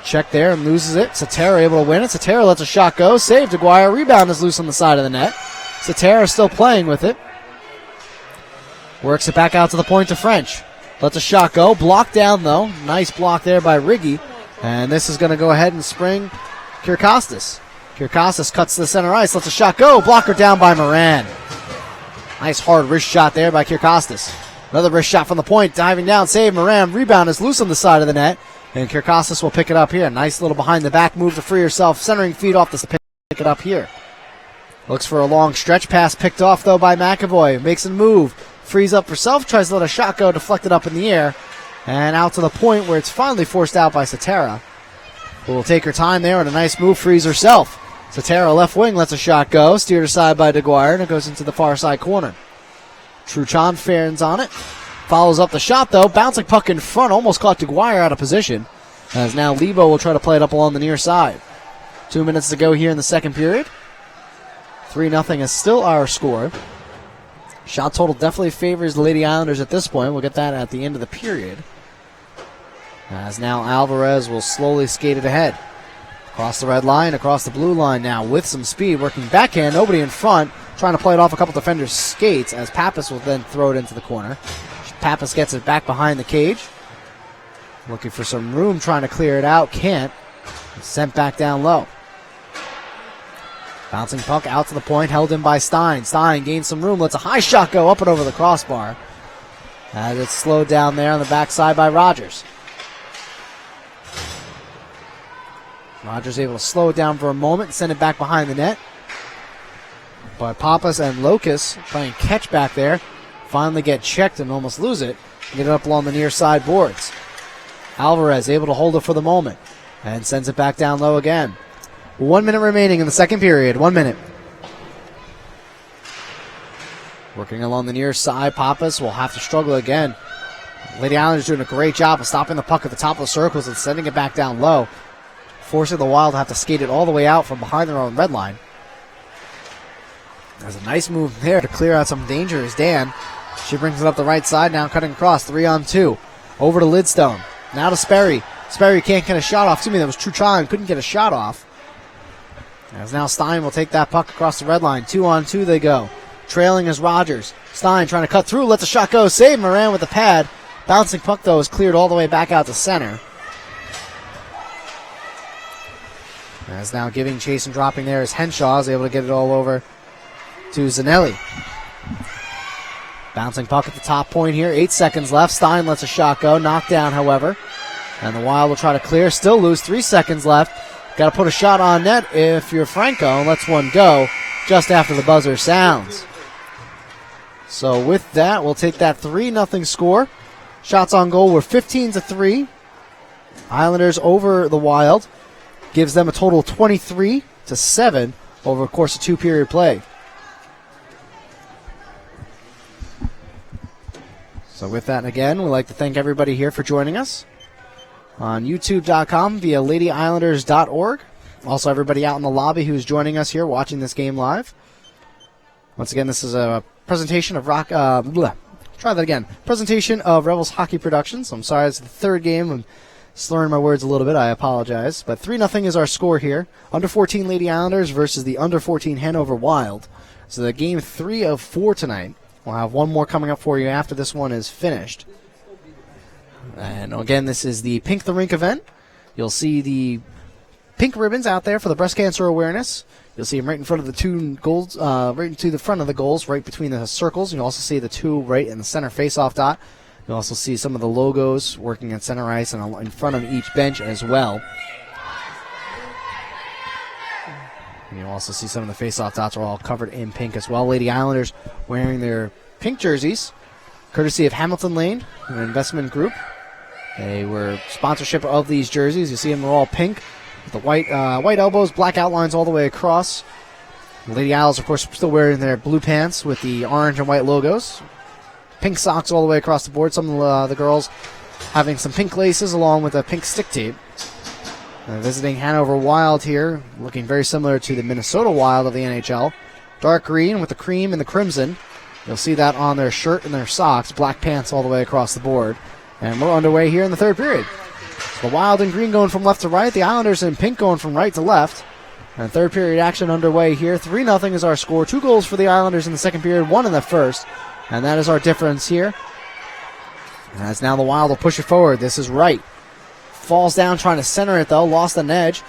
Check there and loses it. Satera able to win it. Satera lets a shot go. Save Dwyer. Rebound is loose on the side of the net. Satera still playing with it. Works it back out to the point to French. Lets a shot go. Blocked down, though. Nice block there by Riggy. And this is going to go ahead and spring Kirkostas. Kirkostas cuts to the center ice. Lets a shot go. Blocker down by Moran. Nice hard wrist shot there by Kirkostas. Another wrist shot from the point. Diving down. Save Moran. Rebound is loose on the side of the net. And Kirkostas will pick it up here. Nice little behind the back move to free herself. Centering feed off the pick it up here. Looks for a long stretch pass picked off, though, by McAvoy. Makes a move. Frees up herself. Tries to let a shot go. Deflected up in the air. And out to the point where it's finally forced out by Satera, who will take her time there and a nice move. Frees herself. Satera left wing lets a shot go. Steered aside by Dwyer, and it goes into the far side corner. Truchon fans on it. Follows up the shot, though. Bouncing puck in front. Almost caught Dwyer out of position. As now Lebo will try to play it up along the near side. 2 minutes to go here in the second period. 3-0 is still our score. Shot total definitely favors the Lady Islanders at this point. We'll get that at the end of the period. As now Alvarez will slowly skate it ahead. Across the red line, across the blue line now with some speed. Working backhand, nobody in front. Trying to play it off a couple defenders' skates as Pappas will then throw it into the corner. Pappas gets it back behind the cage. Looking for some room, trying to clear it out. Can't. It's sent back down low. Bouncing puck out to the point, held in by Stein. Stein gains some room, lets a high shot go up and over the crossbar. As it's slowed down there on the backside by Rogers. Rogers able to slow it down for a moment and send it back behind the net. But Pappas and Locust playing catch back there. Finally get checked and almost lose it. Get it up along the near side boards. Alvarez able to hold it for the moment and sends it back down low again. 1 minute remaining in the second period. 1 minute. Working along the near side, Pappas will have to struggle again. Lady Islanders doing a great job of stopping the puck at the top of the circles and sending it back down low, forcing the Wild to have to skate it all the way out from behind their own red line. There's a nice move there to clear out some danger as Dan. She brings it up the right side now, cutting across, 3-on-2. Over to Lidstone. Now to Sperry. Sperry can't get a shot off. To me, that was Truchon. Couldn't get a shot off. As now Stein will take that puck across the red line. 2-on-2 they go. Trailing is Rogers. Stein trying to cut through. Lets a shot go. Save Moran with the pad. Bouncing puck, though, is cleared all the way back out to center. As now giving chase and dropping there is Henshaw. Is able to get it all over to Zanelli. Bouncing puck at the top point here. 8 seconds left. Stein lets a shot go. Knocked down, however. And the Wild will try to clear. Still loose. 3 seconds left. Got to put a shot on net if you're Franco. And lets one go just after the buzzer sounds. So with that, we'll take that 3-0 score. Shots on goal were 15-3. Islanders over the Wild. Gives them a total of 23-7 over the course of 2-period play. So with that, again, we'd like to thank everybody here for joining us on youtube.com via ladyislanders.org Also, everybody out in the lobby who's joining us here watching this game live. Once again, this is a presentation of Presentation of Rebels Hockey Productions. I'm sorry, it's the third game. I'm slurring my words a little bit. I apologize. But 3-0 is our score here. Under 14 Lady Islanders versus the under 14 Hanover Wild. So the game 3 of 4 tonight. We'll have one more coming up for you after this one is finished. And again, this is the Pink the Rink event. You'll see the pink ribbons out there for the breast cancer awareness. You'll see them right in front of the two goals, right into the front of the goals, right between the circles. You'll also see the two right in the center face-off dot. You'll also see some of the logos working at center ice and in front of each bench as well. And you'll also see some of the face-off dots are all covered in pink as well. Lady Islanders wearing their pink jerseys, courtesy of Hamilton Lane, an investment group. They were sponsorship of these jerseys. You see them, they're all pink. The white elbows, black outlines all the way across. The Lady Isles, of course, still wearing their blue pants with the orange and white logos. Pink socks all the way across the board. Some of the girls having some pink laces along with a pink stick tape. Visiting Hanover Wild here, looking very similar to the Minnesota Wild of the NHL. Dark green with the cream and the crimson. You'll see that on their shirt and their socks. Black pants all the way across the board. And we're underway here in the third period. The Wild in green going from left to right. The Islanders in pink going from right to left. And third period action underway here. 3-0 is our score. 2 goals for the Islanders in the second period, 1 in the first. And that is our difference here. And as now the Wild will push it forward. This is right. Falls down trying to center it though. Lost an edge.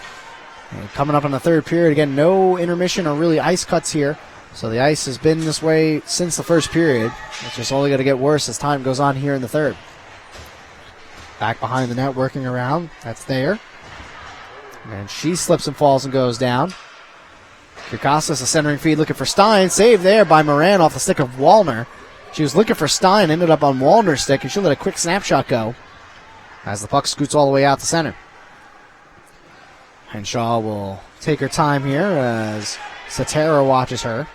And coming up in the third period. Again, no intermission or really ice cuts here. So the ice has been this way since the first period. It's just only going to get worse as time goes on here in the third. Back behind the net, working around. That's there. And she slips and falls and goes down. Kirkostas, a centering feed, looking for Stein. Saved there by Moran off the stick of Wallner. She was looking for Stein, ended up on Wallner's stick, and she'll let a quick snapshot go as the puck scoots all the way out to center. Henshaw will take her time here as Satara watches her.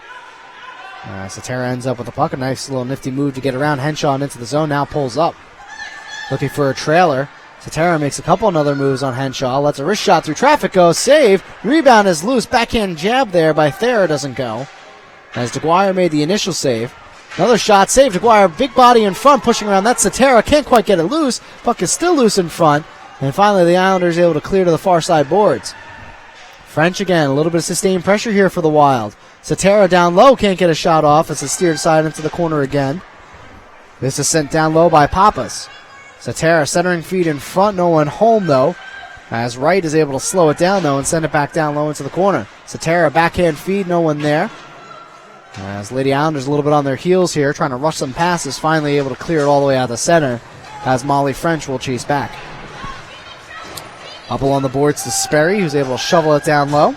Satara ends up with the puck. A nice little nifty move to get around Henshaw and into the zone. Now pulls up. Looking for a trailer. Satara makes a couple other moves on Henshaw. Lets a wrist shot through traffic go. Save. Rebound is loose. Backhand jab there by Thayer doesn't go. As DeGuire made the initial save. Another shot. Save. DeGuire, big body in front, pushing around. That's Satara. Can't quite get it loose. Puck is still loose in front. And finally the Islanders able to clear to the far side boards. French again. A little bit of sustained pressure here for the Wild. Satara down low. Can't get a shot off. It's a steered side into the corner again. This is sent down low by Pappas. Satara centering feed in front, no one home though, as Wright is able to slow it down though and send it back down low into the corner. Satara backhand feed, no one there. As Lady Islanders a little bit on their heels here, trying to rush some passes, finally able to clear it all the way out the center, as Molly French will chase back. Up along the boards to Sperry, who's able to shovel it down low.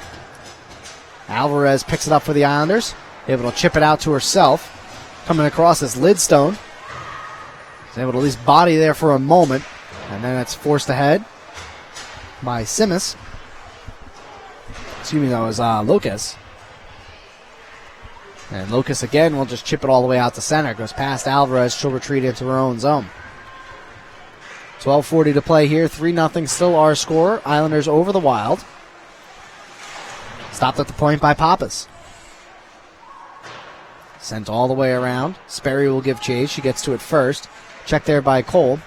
Alvarez picks it up for the Islanders, able to chip it out to herself. Coming across is Lidstone. Able to at least body there for a moment, and then it's forced ahead by Simas. Excuse me, that was Locas. And Locas again will just chip it all the way out to center. Goes past Alvarez. She'll retreat into her own zone. 12:40 to play here. 3-0 still our score. Islanders over the Wild. Stopped at the point by Pappas. Sent all the way around. Sperry will give chase. She gets to it first. Checked there by Cole.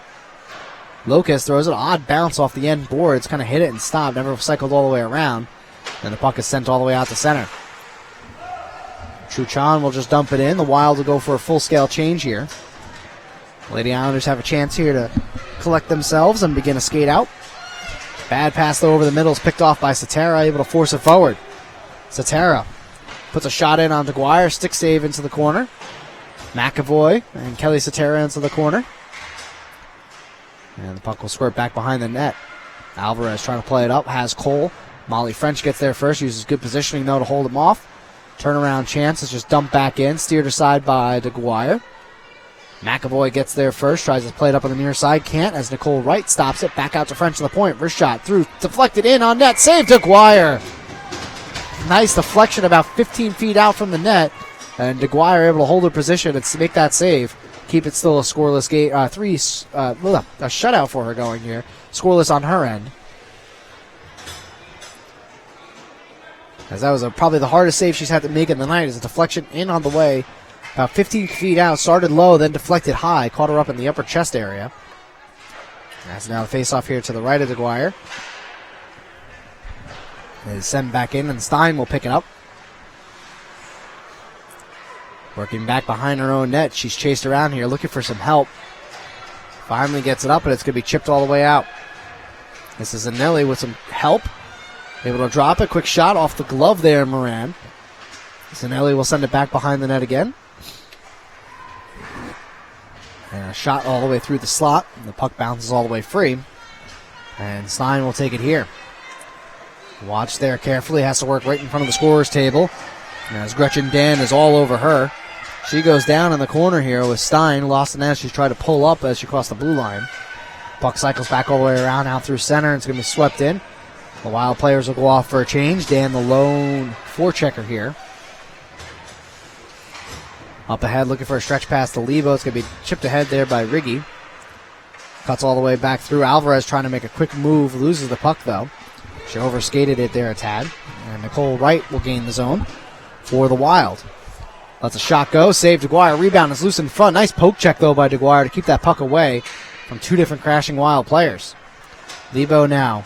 Locas throws an odd bounce off the end boards. Kind of hit it and stopped. Never cycled all the way around. And the puck is sent all the way out to center. Truchan will just dump it in. The Wild will go for a full-scale change here. Lady Islanders have a chance here to collect themselves and begin to skate out. Bad pass though over the middle is picked off by Satara, able to force it forward. Satara puts a shot in on DeGuire. Stick save into the corner. McAvoy and Kelly Satara into the corner. And the puck will squirt back behind the net. Alvarez trying to play it up. Has Cole. Molly French gets there first. Uses good positioning, though, to hold him off. Turnaround chance is just dumped back in. Steered aside by DeGuire. McAvoy gets there first. Tries to play it up on the near side. Can't as Nicole Wright stops it. Back out to French on the point. Wrist shot through. Deflected in on net. Save DeGuire. Nice deflection about 15 feet out from the net. And DeGuire able to hold her position and make that save. Keep it still a scoreless game. A shutout for her going here. Scoreless on her end. as that was probably the hardest save she's had to make in the night. Is a deflection in on the way, about 15 feet out, started low, then deflected high, caught her up in the upper chest area. That's now the face-off here to the right of DeGuire. It is sent back in, and Stein will pick it up. Working back behind her own net. She's chased around here, looking for some help. Finally gets it up, and it's going to be chipped all the way out. This is Anelli with some help. Able to drop it. Quick shot off the glove there, Moran. Zanelli will send it back behind the net again. And a shot all the way through the slot. And the puck bounces all the way free. And Stein will take it here. Watch there carefully. Has to work right in front of the scorer's table. And as Gretchen Dan is all over her. She goes down in the corner here with Stein. Lost the net. She's trying to pull up as she crossed the blue line. Puck cycles back all the way around out through center. And it's going to be swept in. The Wild players will go off for a change. Dan, the lone forechecker here. Up ahead, looking for a stretch pass to Lebo. It's going to be chipped ahead there by Riggy. Cuts all the way back through. Alvarez trying to make a quick move. Loses the puck, though. She overskated it there a tad. And Nicole Wright will gain the zone for the Wild. Lets a shot go. Save DeGuire. Rebound is loose in front. Nice poke check, though, by DeGuire to keep that puck away from two different crashing Wild players. Lebo now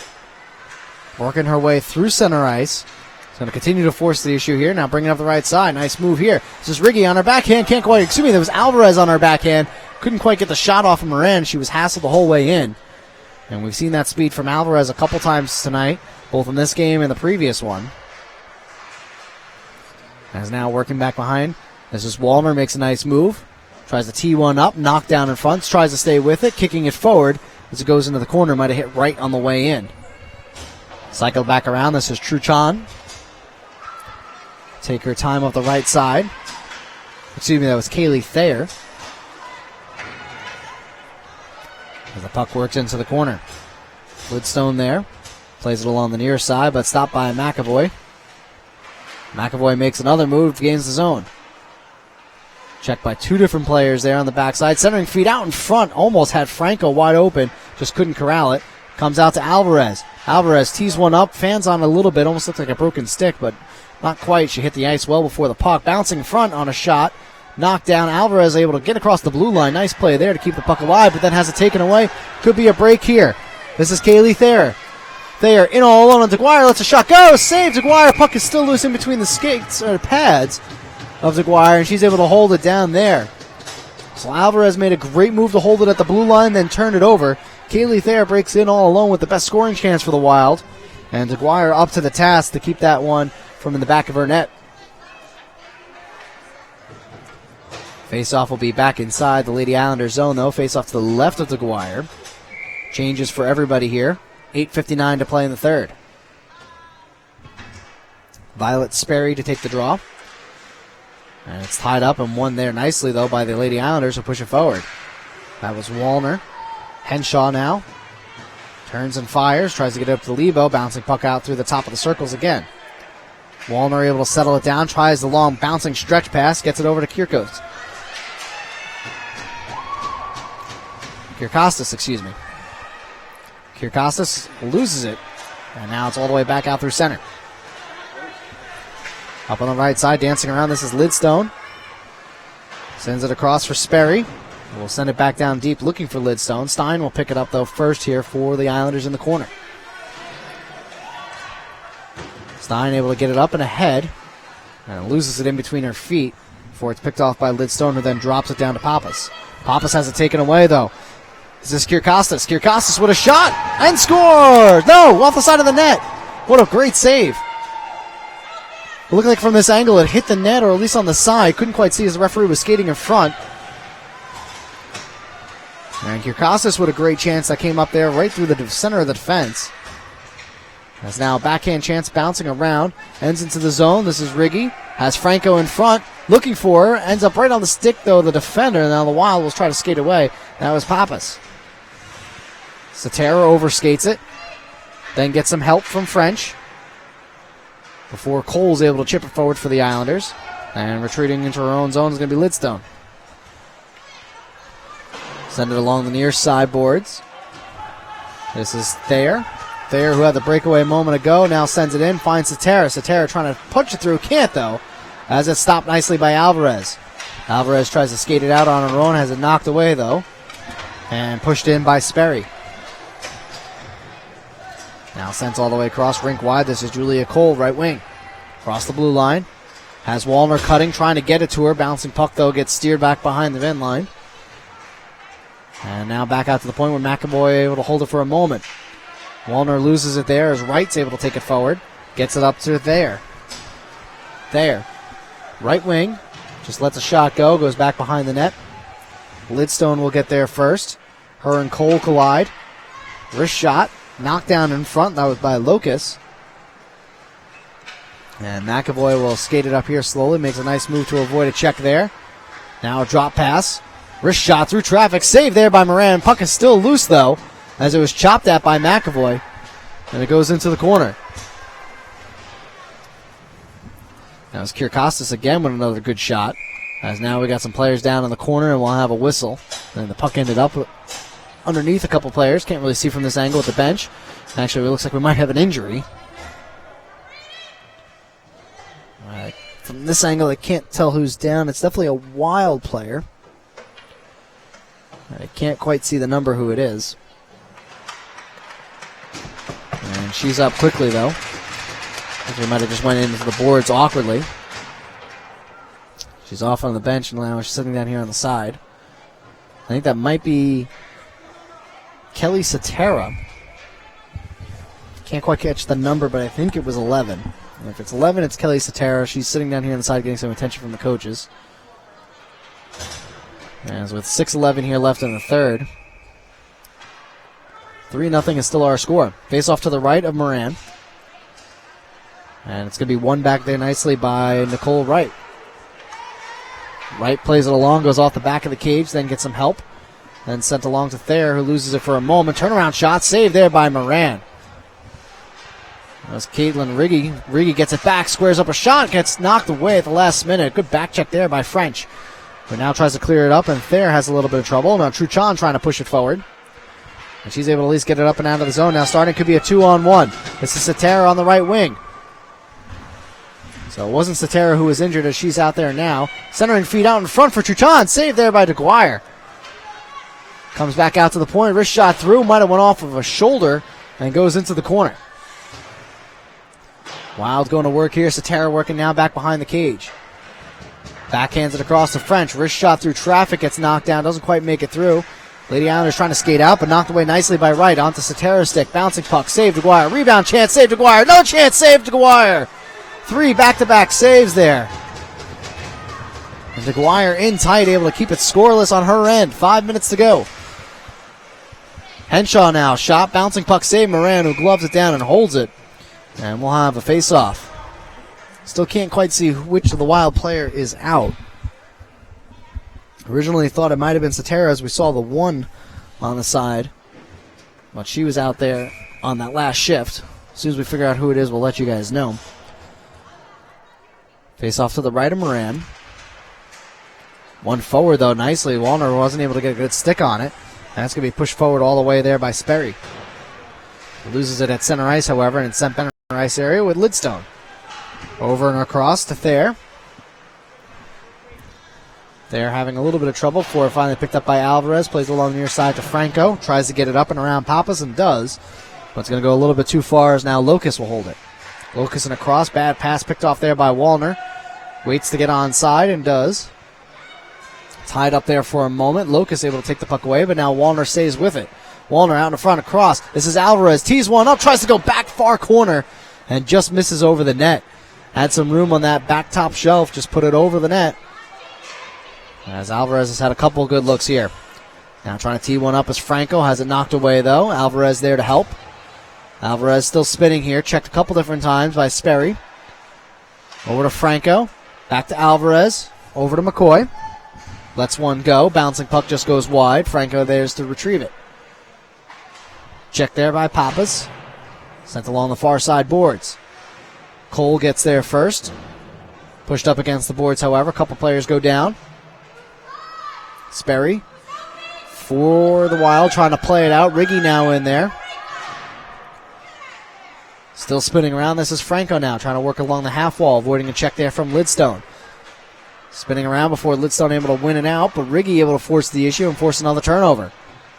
working her way through center ice. She's going to continue to force the issue here. Now bringing up the right side. Nice move here. This is Riggy on her backhand. Can't quite, excuse me, there was Alvarez on her backhand. Couldn't quite get the shot off of Moran. She was hassled the whole way in. And we've seen that speed from Alvarez a couple times tonight, both in this game and the previous one. As now working back behind. This is Wallner, makes a nice move. Tries to tee one up, knocked down in front. Tries to stay with it, kicking it forward as it goes into the corner. Might have hit right on the way in. Cycle back around. This is Truchan. Take her time up the right side. Excuse me, that was Kaylee Thayer. As the puck works into the corner. Woodstone there. Plays it along the near side, but stopped by McAvoy. McAvoy makes another move, gains the zone. Checked by two different players there on the backside. Centering feet out in front. Almost had Franco wide open. Just couldn't corral it. Comes out to Alvarez. Alvarez tees one up. Fans on a little bit. Almost looks like a broken stick, but not quite. She hit the ice well before the puck. Bouncing front on a shot. Knocked down. Alvarez able to get across the blue line. Nice play there to keep the puck alive, but then has it taken away. Could be a break here. This is Kaylee Thayer. Thayer in all alone on DeGuire. Lets a shot go. Save DeGuire. Puck is still loose in between the skates or pads of DeGuire, and she's able to hold it down there. So Alvarez made a great move to hold it at the blue line, then turn it over. Kaylee Thayer breaks in all alone with the best scoring chance for the Wild. And DeGuire up to the task to keep that one from in the back of her net. Face-off will be back inside the Lady Islanders zone, though. Face-off to the left of DeGuire. Changes for everybody here. 8:59 to play in the third. Violet Sperry to take the draw. And it's tied up and won there nicely, though, by the Lady Islanders who push it forward. That was Wallner. Henshaw now. Turns and fires. Tries to get it up to Lebo. Bouncing puck out through the top of the circles again. Wallner able to settle it down. Tries the long bouncing stretch pass. Gets it over to Kierkos. Kierkostas, excuse me. Kierkostas loses it. And now it's all the way back out through center. Up on the right side, dancing around. This is Lidstone. Sends it across for Sperry. We'll send it back down deep looking for Lidstone. Stein will pick it up, though, first here for the Islanders in the corner. Stein able to get it up and ahead. And loses it in between her feet before it's picked off by Lidstone, who then drops it down to Pappas. Pappas has it taken away, though. This is Kierkostas. Kierkostas with a shot and scores! No, off the side of the net. What a great save. It looked like from this angle it hit the net, or at least on the side. Couldn't quite see as the referee was skating in front. And Kierkostas with a great chance that came up there right through the center of the defense. That's now a backhand chance bouncing around. Ends into the zone. This is Riggy. Has Franco in front. Looking for her. Ends up right on the stick, though, of the defender. And now the Wild will try to skate away. That was Pappas. Satera overskates it. Then gets some help from French. Before Cole's able to chip it forward for the Islanders. And retreating into her own zone is going to be Lidstone. Send it along the near side boards. This is Thayer. Thayer, who had the breakaway a moment ago, now sends it in, finds Cetera. Cetera trying to punch it through, can't though, as it's stopped nicely by Alvarez. Alvarez tries to skate it out on her own, has it knocked away though, and pushed in by Sperry. Now sent all the way across, rink wide. This is Julia Cole, right wing. Across the blue line. Has Wallner cutting, trying to get it to her. Bouncing puck, though, gets steered back behind the Venn line. And now back out to the point where McAvoy able to hold it for a moment. Wallner loses it there as Wright's able to take it forward. Gets it up to Thayer. Thayer. Right wing. Just lets a shot go. Goes back behind the net. Lidstone will get there first. Her and Cole collide. Wrist shot. Knocked down in front. That was by Locus. And McAvoy will skate it up here slowly. Makes a nice move to avoid a check there. Now a drop pass. Wrist shot through traffic. Save there by Moran. Puck is still loose, though, as it was chopped at by McAvoy. And it goes into the corner. Now it's Kirkostas again with another good shot. As now we got some players down in the corner and we'll have a whistle. And the puck ended up underneath a couple players. Can't really see from this angle at the bench. Actually, it looks like we might have an injury. From this angle, I can't tell who's down. It's definitely a Wild player. I can't quite see the number who it is. And she's up quickly, though. I think we might have just went into the boards awkwardly. She's off on the bench, and now she's sitting down here on the side. I think that might be Kelly Cetera. Can't quite catch the number, but I think it was 11. And if it's 11, it's Kelly Cetera. She's sitting down here on the side getting some attention from the coaches. As with 6:11 here left in the third. 3-0 is still our score. Face off to the right of Moran. And it's going to be won back there nicely by Nicole Wright. Wright plays it along, goes off the back of the cage, then gets some help. Then sent along to Thayer, who loses it for a moment. Turnaround shot, saved there by Moran. That's Caitlin Riggy. Riggy gets it back, squares up a shot, gets knocked away at the last minute. Good back check there by French. But now tries to clear it up, and Thayer has a little bit of trouble. Now Truchan trying to push it forward. And she's able to at least get it up and out of the zone. Now starting could be a 2-on-1. This is Cetera on the right wing. So it wasn't Cetera who was injured as she's out there now. Centering feed out in front for Truchan. Saved there by DeGuire. Comes back out to the point. Wrist shot through. Might have went off of a shoulder and goes into the corner. Wild going to work here. Cetera working now back behind the cage. Backhands it across to French. Wrist shot through traffic. Gets knocked down. Doesn't quite make it through. Lady Islanders trying to skate out, but knocked away nicely by Wright. Onto Cetera's stick. Bouncing puck. Save DeGuire. Rebound chance. Save DeGuire. No chance. Save DeGuire. 3 back-to-back saves there. And DeGuire in tight, able to keep it scoreless on her end. 5 minutes to go. Henshaw now. Shot. Bouncing puck. Save Moran, who gloves it down and holds it. And we'll have a face-off. Still can't quite see which of the Wild player is out. Originally thought it might have been Cetera as we saw the 1 on the side. But she was out there on that last shift. As soon as we figure out who it is, we'll let you guys know. Face off to the right of Moran. One forward, though, nicely. Wallner wasn't able to get a good stick on it. That's going to be pushed forward all the way there by Sperry. Loses it at center ice, however, and it's sent center ice area with Lidstone. Over and across to Thayer. Thayer having a little bit of trouble before finally picked up by Alvarez. Plays along the near side to Franco. Tries to get it up and around Pappas and does. But it's going to go a little bit too far as now Locus will hold it. Locus and across. Bad pass picked off there by Wallner. Waits to get onside and does. Tied up there for a moment. Locus able to take the puck away, but now Wallner stays with it. Wallner out in front across. This is Alvarez. Tees one up. Tries to go back far corner and just misses over the net. Had some room on that back top shelf. Just put it over the net. As Alvarez has had a couple good looks here. Now trying to tee one up as Franco. Has it knocked away, though. Alvarez there to help. Alvarez still spinning here. Checked a couple different times by Sperry. Over to Franco. Back to Alvarez. Over to McCoy. Lets one go. Bouncing puck just goes wide. Franco there's to retrieve it. Checked there by Pappas. Sent along the far side boards. Cole gets there first. Pushed up against the boards, however. A couple players go down. Sperry for the Wild, trying to play it out. Riggy now in there. Still spinning around. This is Franco now trying to work along the half wall, avoiding a check there from Lidstone. Spinning around before Lidstone able to win it out, but Riggy able to force the issue and force another turnover.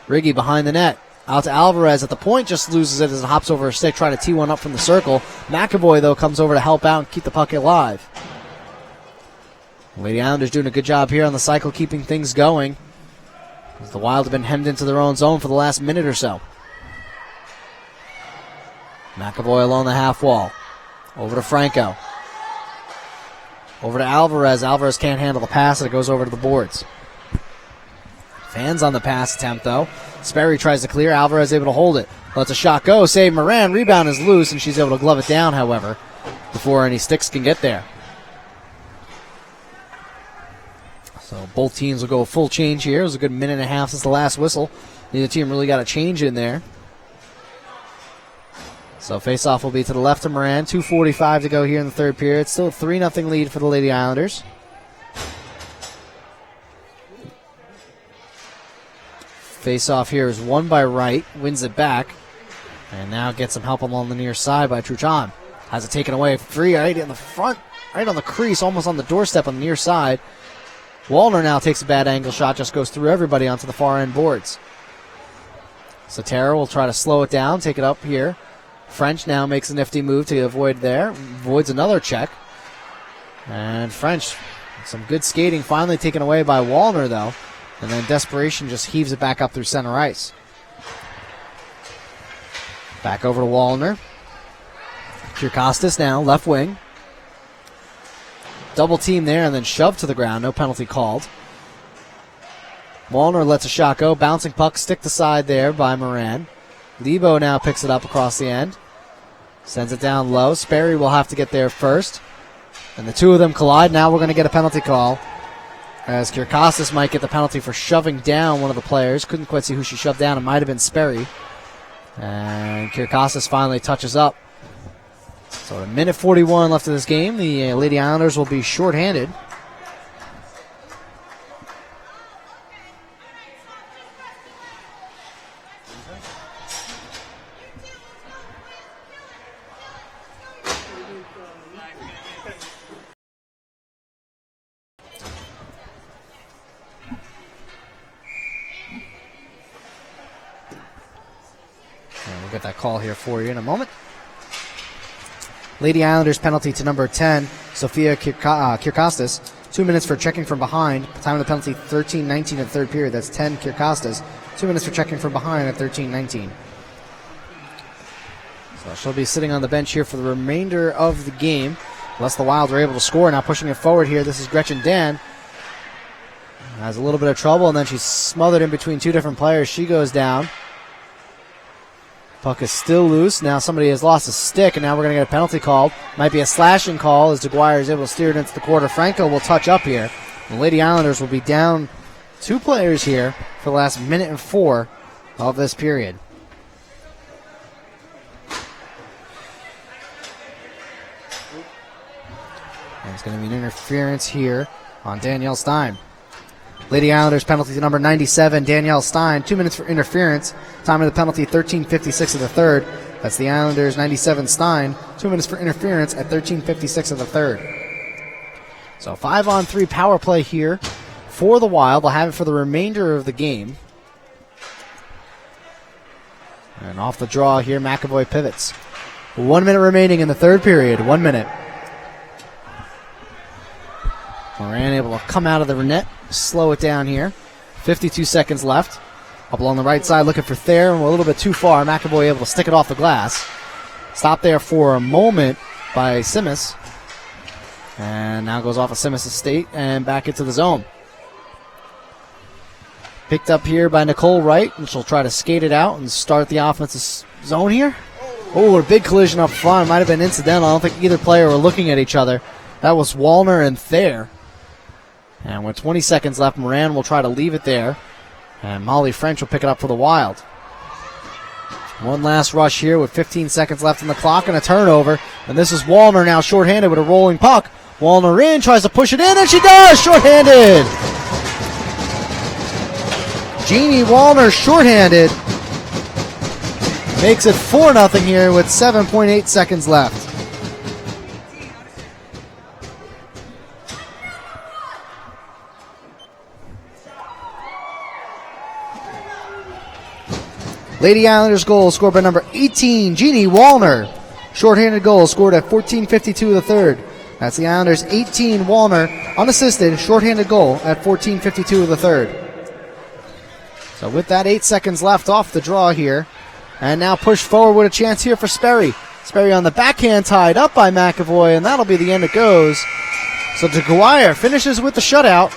Riggy behind the net. Out to Alvarez at the point, just loses it as it hops over a stick, trying to tee one up from the circle. McAvoy, though, comes over to help out and keep the puck alive. Lady Islanders doing a good job here on the cycle, keeping things going, as the Wild have been hemmed into their own zone for the last minute or so. McAvoy along the half wall. Over to Franco. Over to Alvarez. Alvarez can't handle the pass, and it goes over to the boards. Fans on the pass attempt, though. Sperry tries to clear. Alvarez able to hold it. Lets a shot go. Save Moran. Rebound is loose, and she's able to glove it down, however, before any sticks can get there. So both teams will go full change here. It was a good minute and a half since the last whistle. Neither team really got a change in there. So face-off will be to the left of Moran. 2:45 to go here in the third period. Still a 3-0 lead for the Lady Islanders. Face-off here is won by Wright. Wins it back. And now gets some help along the near side by Truchon. Has it taken away free right in the front. Right on the crease, almost on the doorstep on the near side. Wallner now takes a bad angle shot. Just goes through everybody onto the far end boards. Sotero will try to slow it down. Take it up here. French now makes a nifty move to avoid there. Avoids another check. And French, some good skating, finally taken away by Wallner, though. And then desperation just heaves it back up through center ice. Back over to Wallner. Kirkostas now, left wing. Double team there and then shoved to the ground. No penalty called. Wallner lets a shot go. Bouncing puck, stick to side there by Moran. Lebo now picks it up across the end. Sends it down low. Sperry will have to get there first. And the two of them collide. Now we're going to get a penalty call, as Kirkostas might get the penalty for shoving down one of the players. Couldn't quite see who she shoved down. It might have been Sperry. And Kirkostas finally touches up. So a minute 41 left of this game. The Lady Islanders will be shorthanded. We'll get that call here for you in a moment. Lady Islanders penalty to number 10, Sophia Kirkostas. 2 minutes for checking from behind. Time of the penalty, 13:19 in the third period. That's 10 Kirkostas. 2 minutes for checking from behind at 13:19. So she'll be sitting on the bench here for the remainder of the game, unless the Wild are able to score. Now pushing it forward here, this is Gretchen Dan. Has a little bit of trouble, and then she's smothered in between two different players. She goes down. Puck is still loose. Now somebody has lost a stick, and now we're going to get a penalty called. Might be a slashing call as DeGuire is able to steer it into the quarter. Franco will touch up here. The Lady Islanders will be down two players here for the last minute and 4 of this period. And it's going to be an interference here on Danielle Stein. Lady Islanders penalty to number 97, Danielle Stein. 2 minutes for interference. Time of the penalty, 13:56 of the third. That's the Islanders' 97 Stein. 2 minutes for interference at 13:56 of the third. So 5-on-3 power play here for the Wild. They'll have it for the remainder of the game. And off the draw here, McAvoy pivots. 1 minute remaining in the third period. 1 minute. Moran able to come out of the net, slow it down here. 52 seconds left. Up along the right side, looking for Thayer, and we're a little bit too far. McAvoy able to stick it off the glass. Stopped there for a moment by Simas. And now goes off of Simas' skate and back into the zone. Picked up here by Nicole Wright, and she'll try to skate it out and start the offensive zone here. Oh, a big collision up front. Might have been incidental. I don't think either player were looking at each other. That was Wallner and Thayer. And with 20 seconds left, Moran will try to leave it there. And Molly French will pick it up for the Wild. One last rush here with 15 seconds left on the clock and a turnover. And this is Wallner now shorthanded with a rolling puck. Wallner in, tries to push it in, and she does! Shorthanded! Jeannie Wallner shorthanded. makes it 4-0 here with 7.8 seconds left. Lady Islanders goal scored by number 18, Jeannie Wallner. Shorthanded goal scored at 14:52 of the third. That's the Islanders' 18, Wallner, unassisted, shorthanded goal at 14:52 of the third. So with that 8 seconds left off the draw here, and now push forward with a chance here for Sperry. Sperry on the backhand, tied up by McAvoy, and that'll be the end it goes. So DeGuire finishes with the shutout.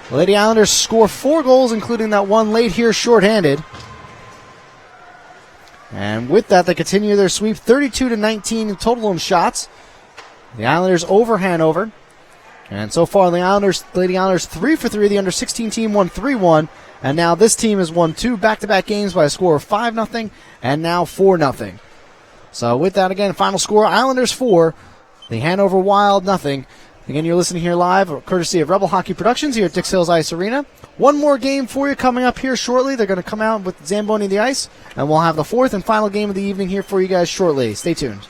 The Lady Islanders score 4 goals, including that one late here shorthanded. And with that, they continue their sweep, 32-19 in total in shots. The Islanders over Hanover. And so far, the Lady Islanders 3 for 3. The under-16 team won 3-1. And now this team has won 2 back-to-back games by a score of 5-0 and now 4-0. So with that, again, final score, Islanders 4, the Hanover Wild 0. Again, you're listening here live, courtesy of Rebel Hockey Productions here at Dix Hills Ice Arena. One more game for you coming up here shortly. They're going to come out with Zamboni the Ice, and we'll have the 4th and final game of the evening here for you guys shortly. Stay tuned.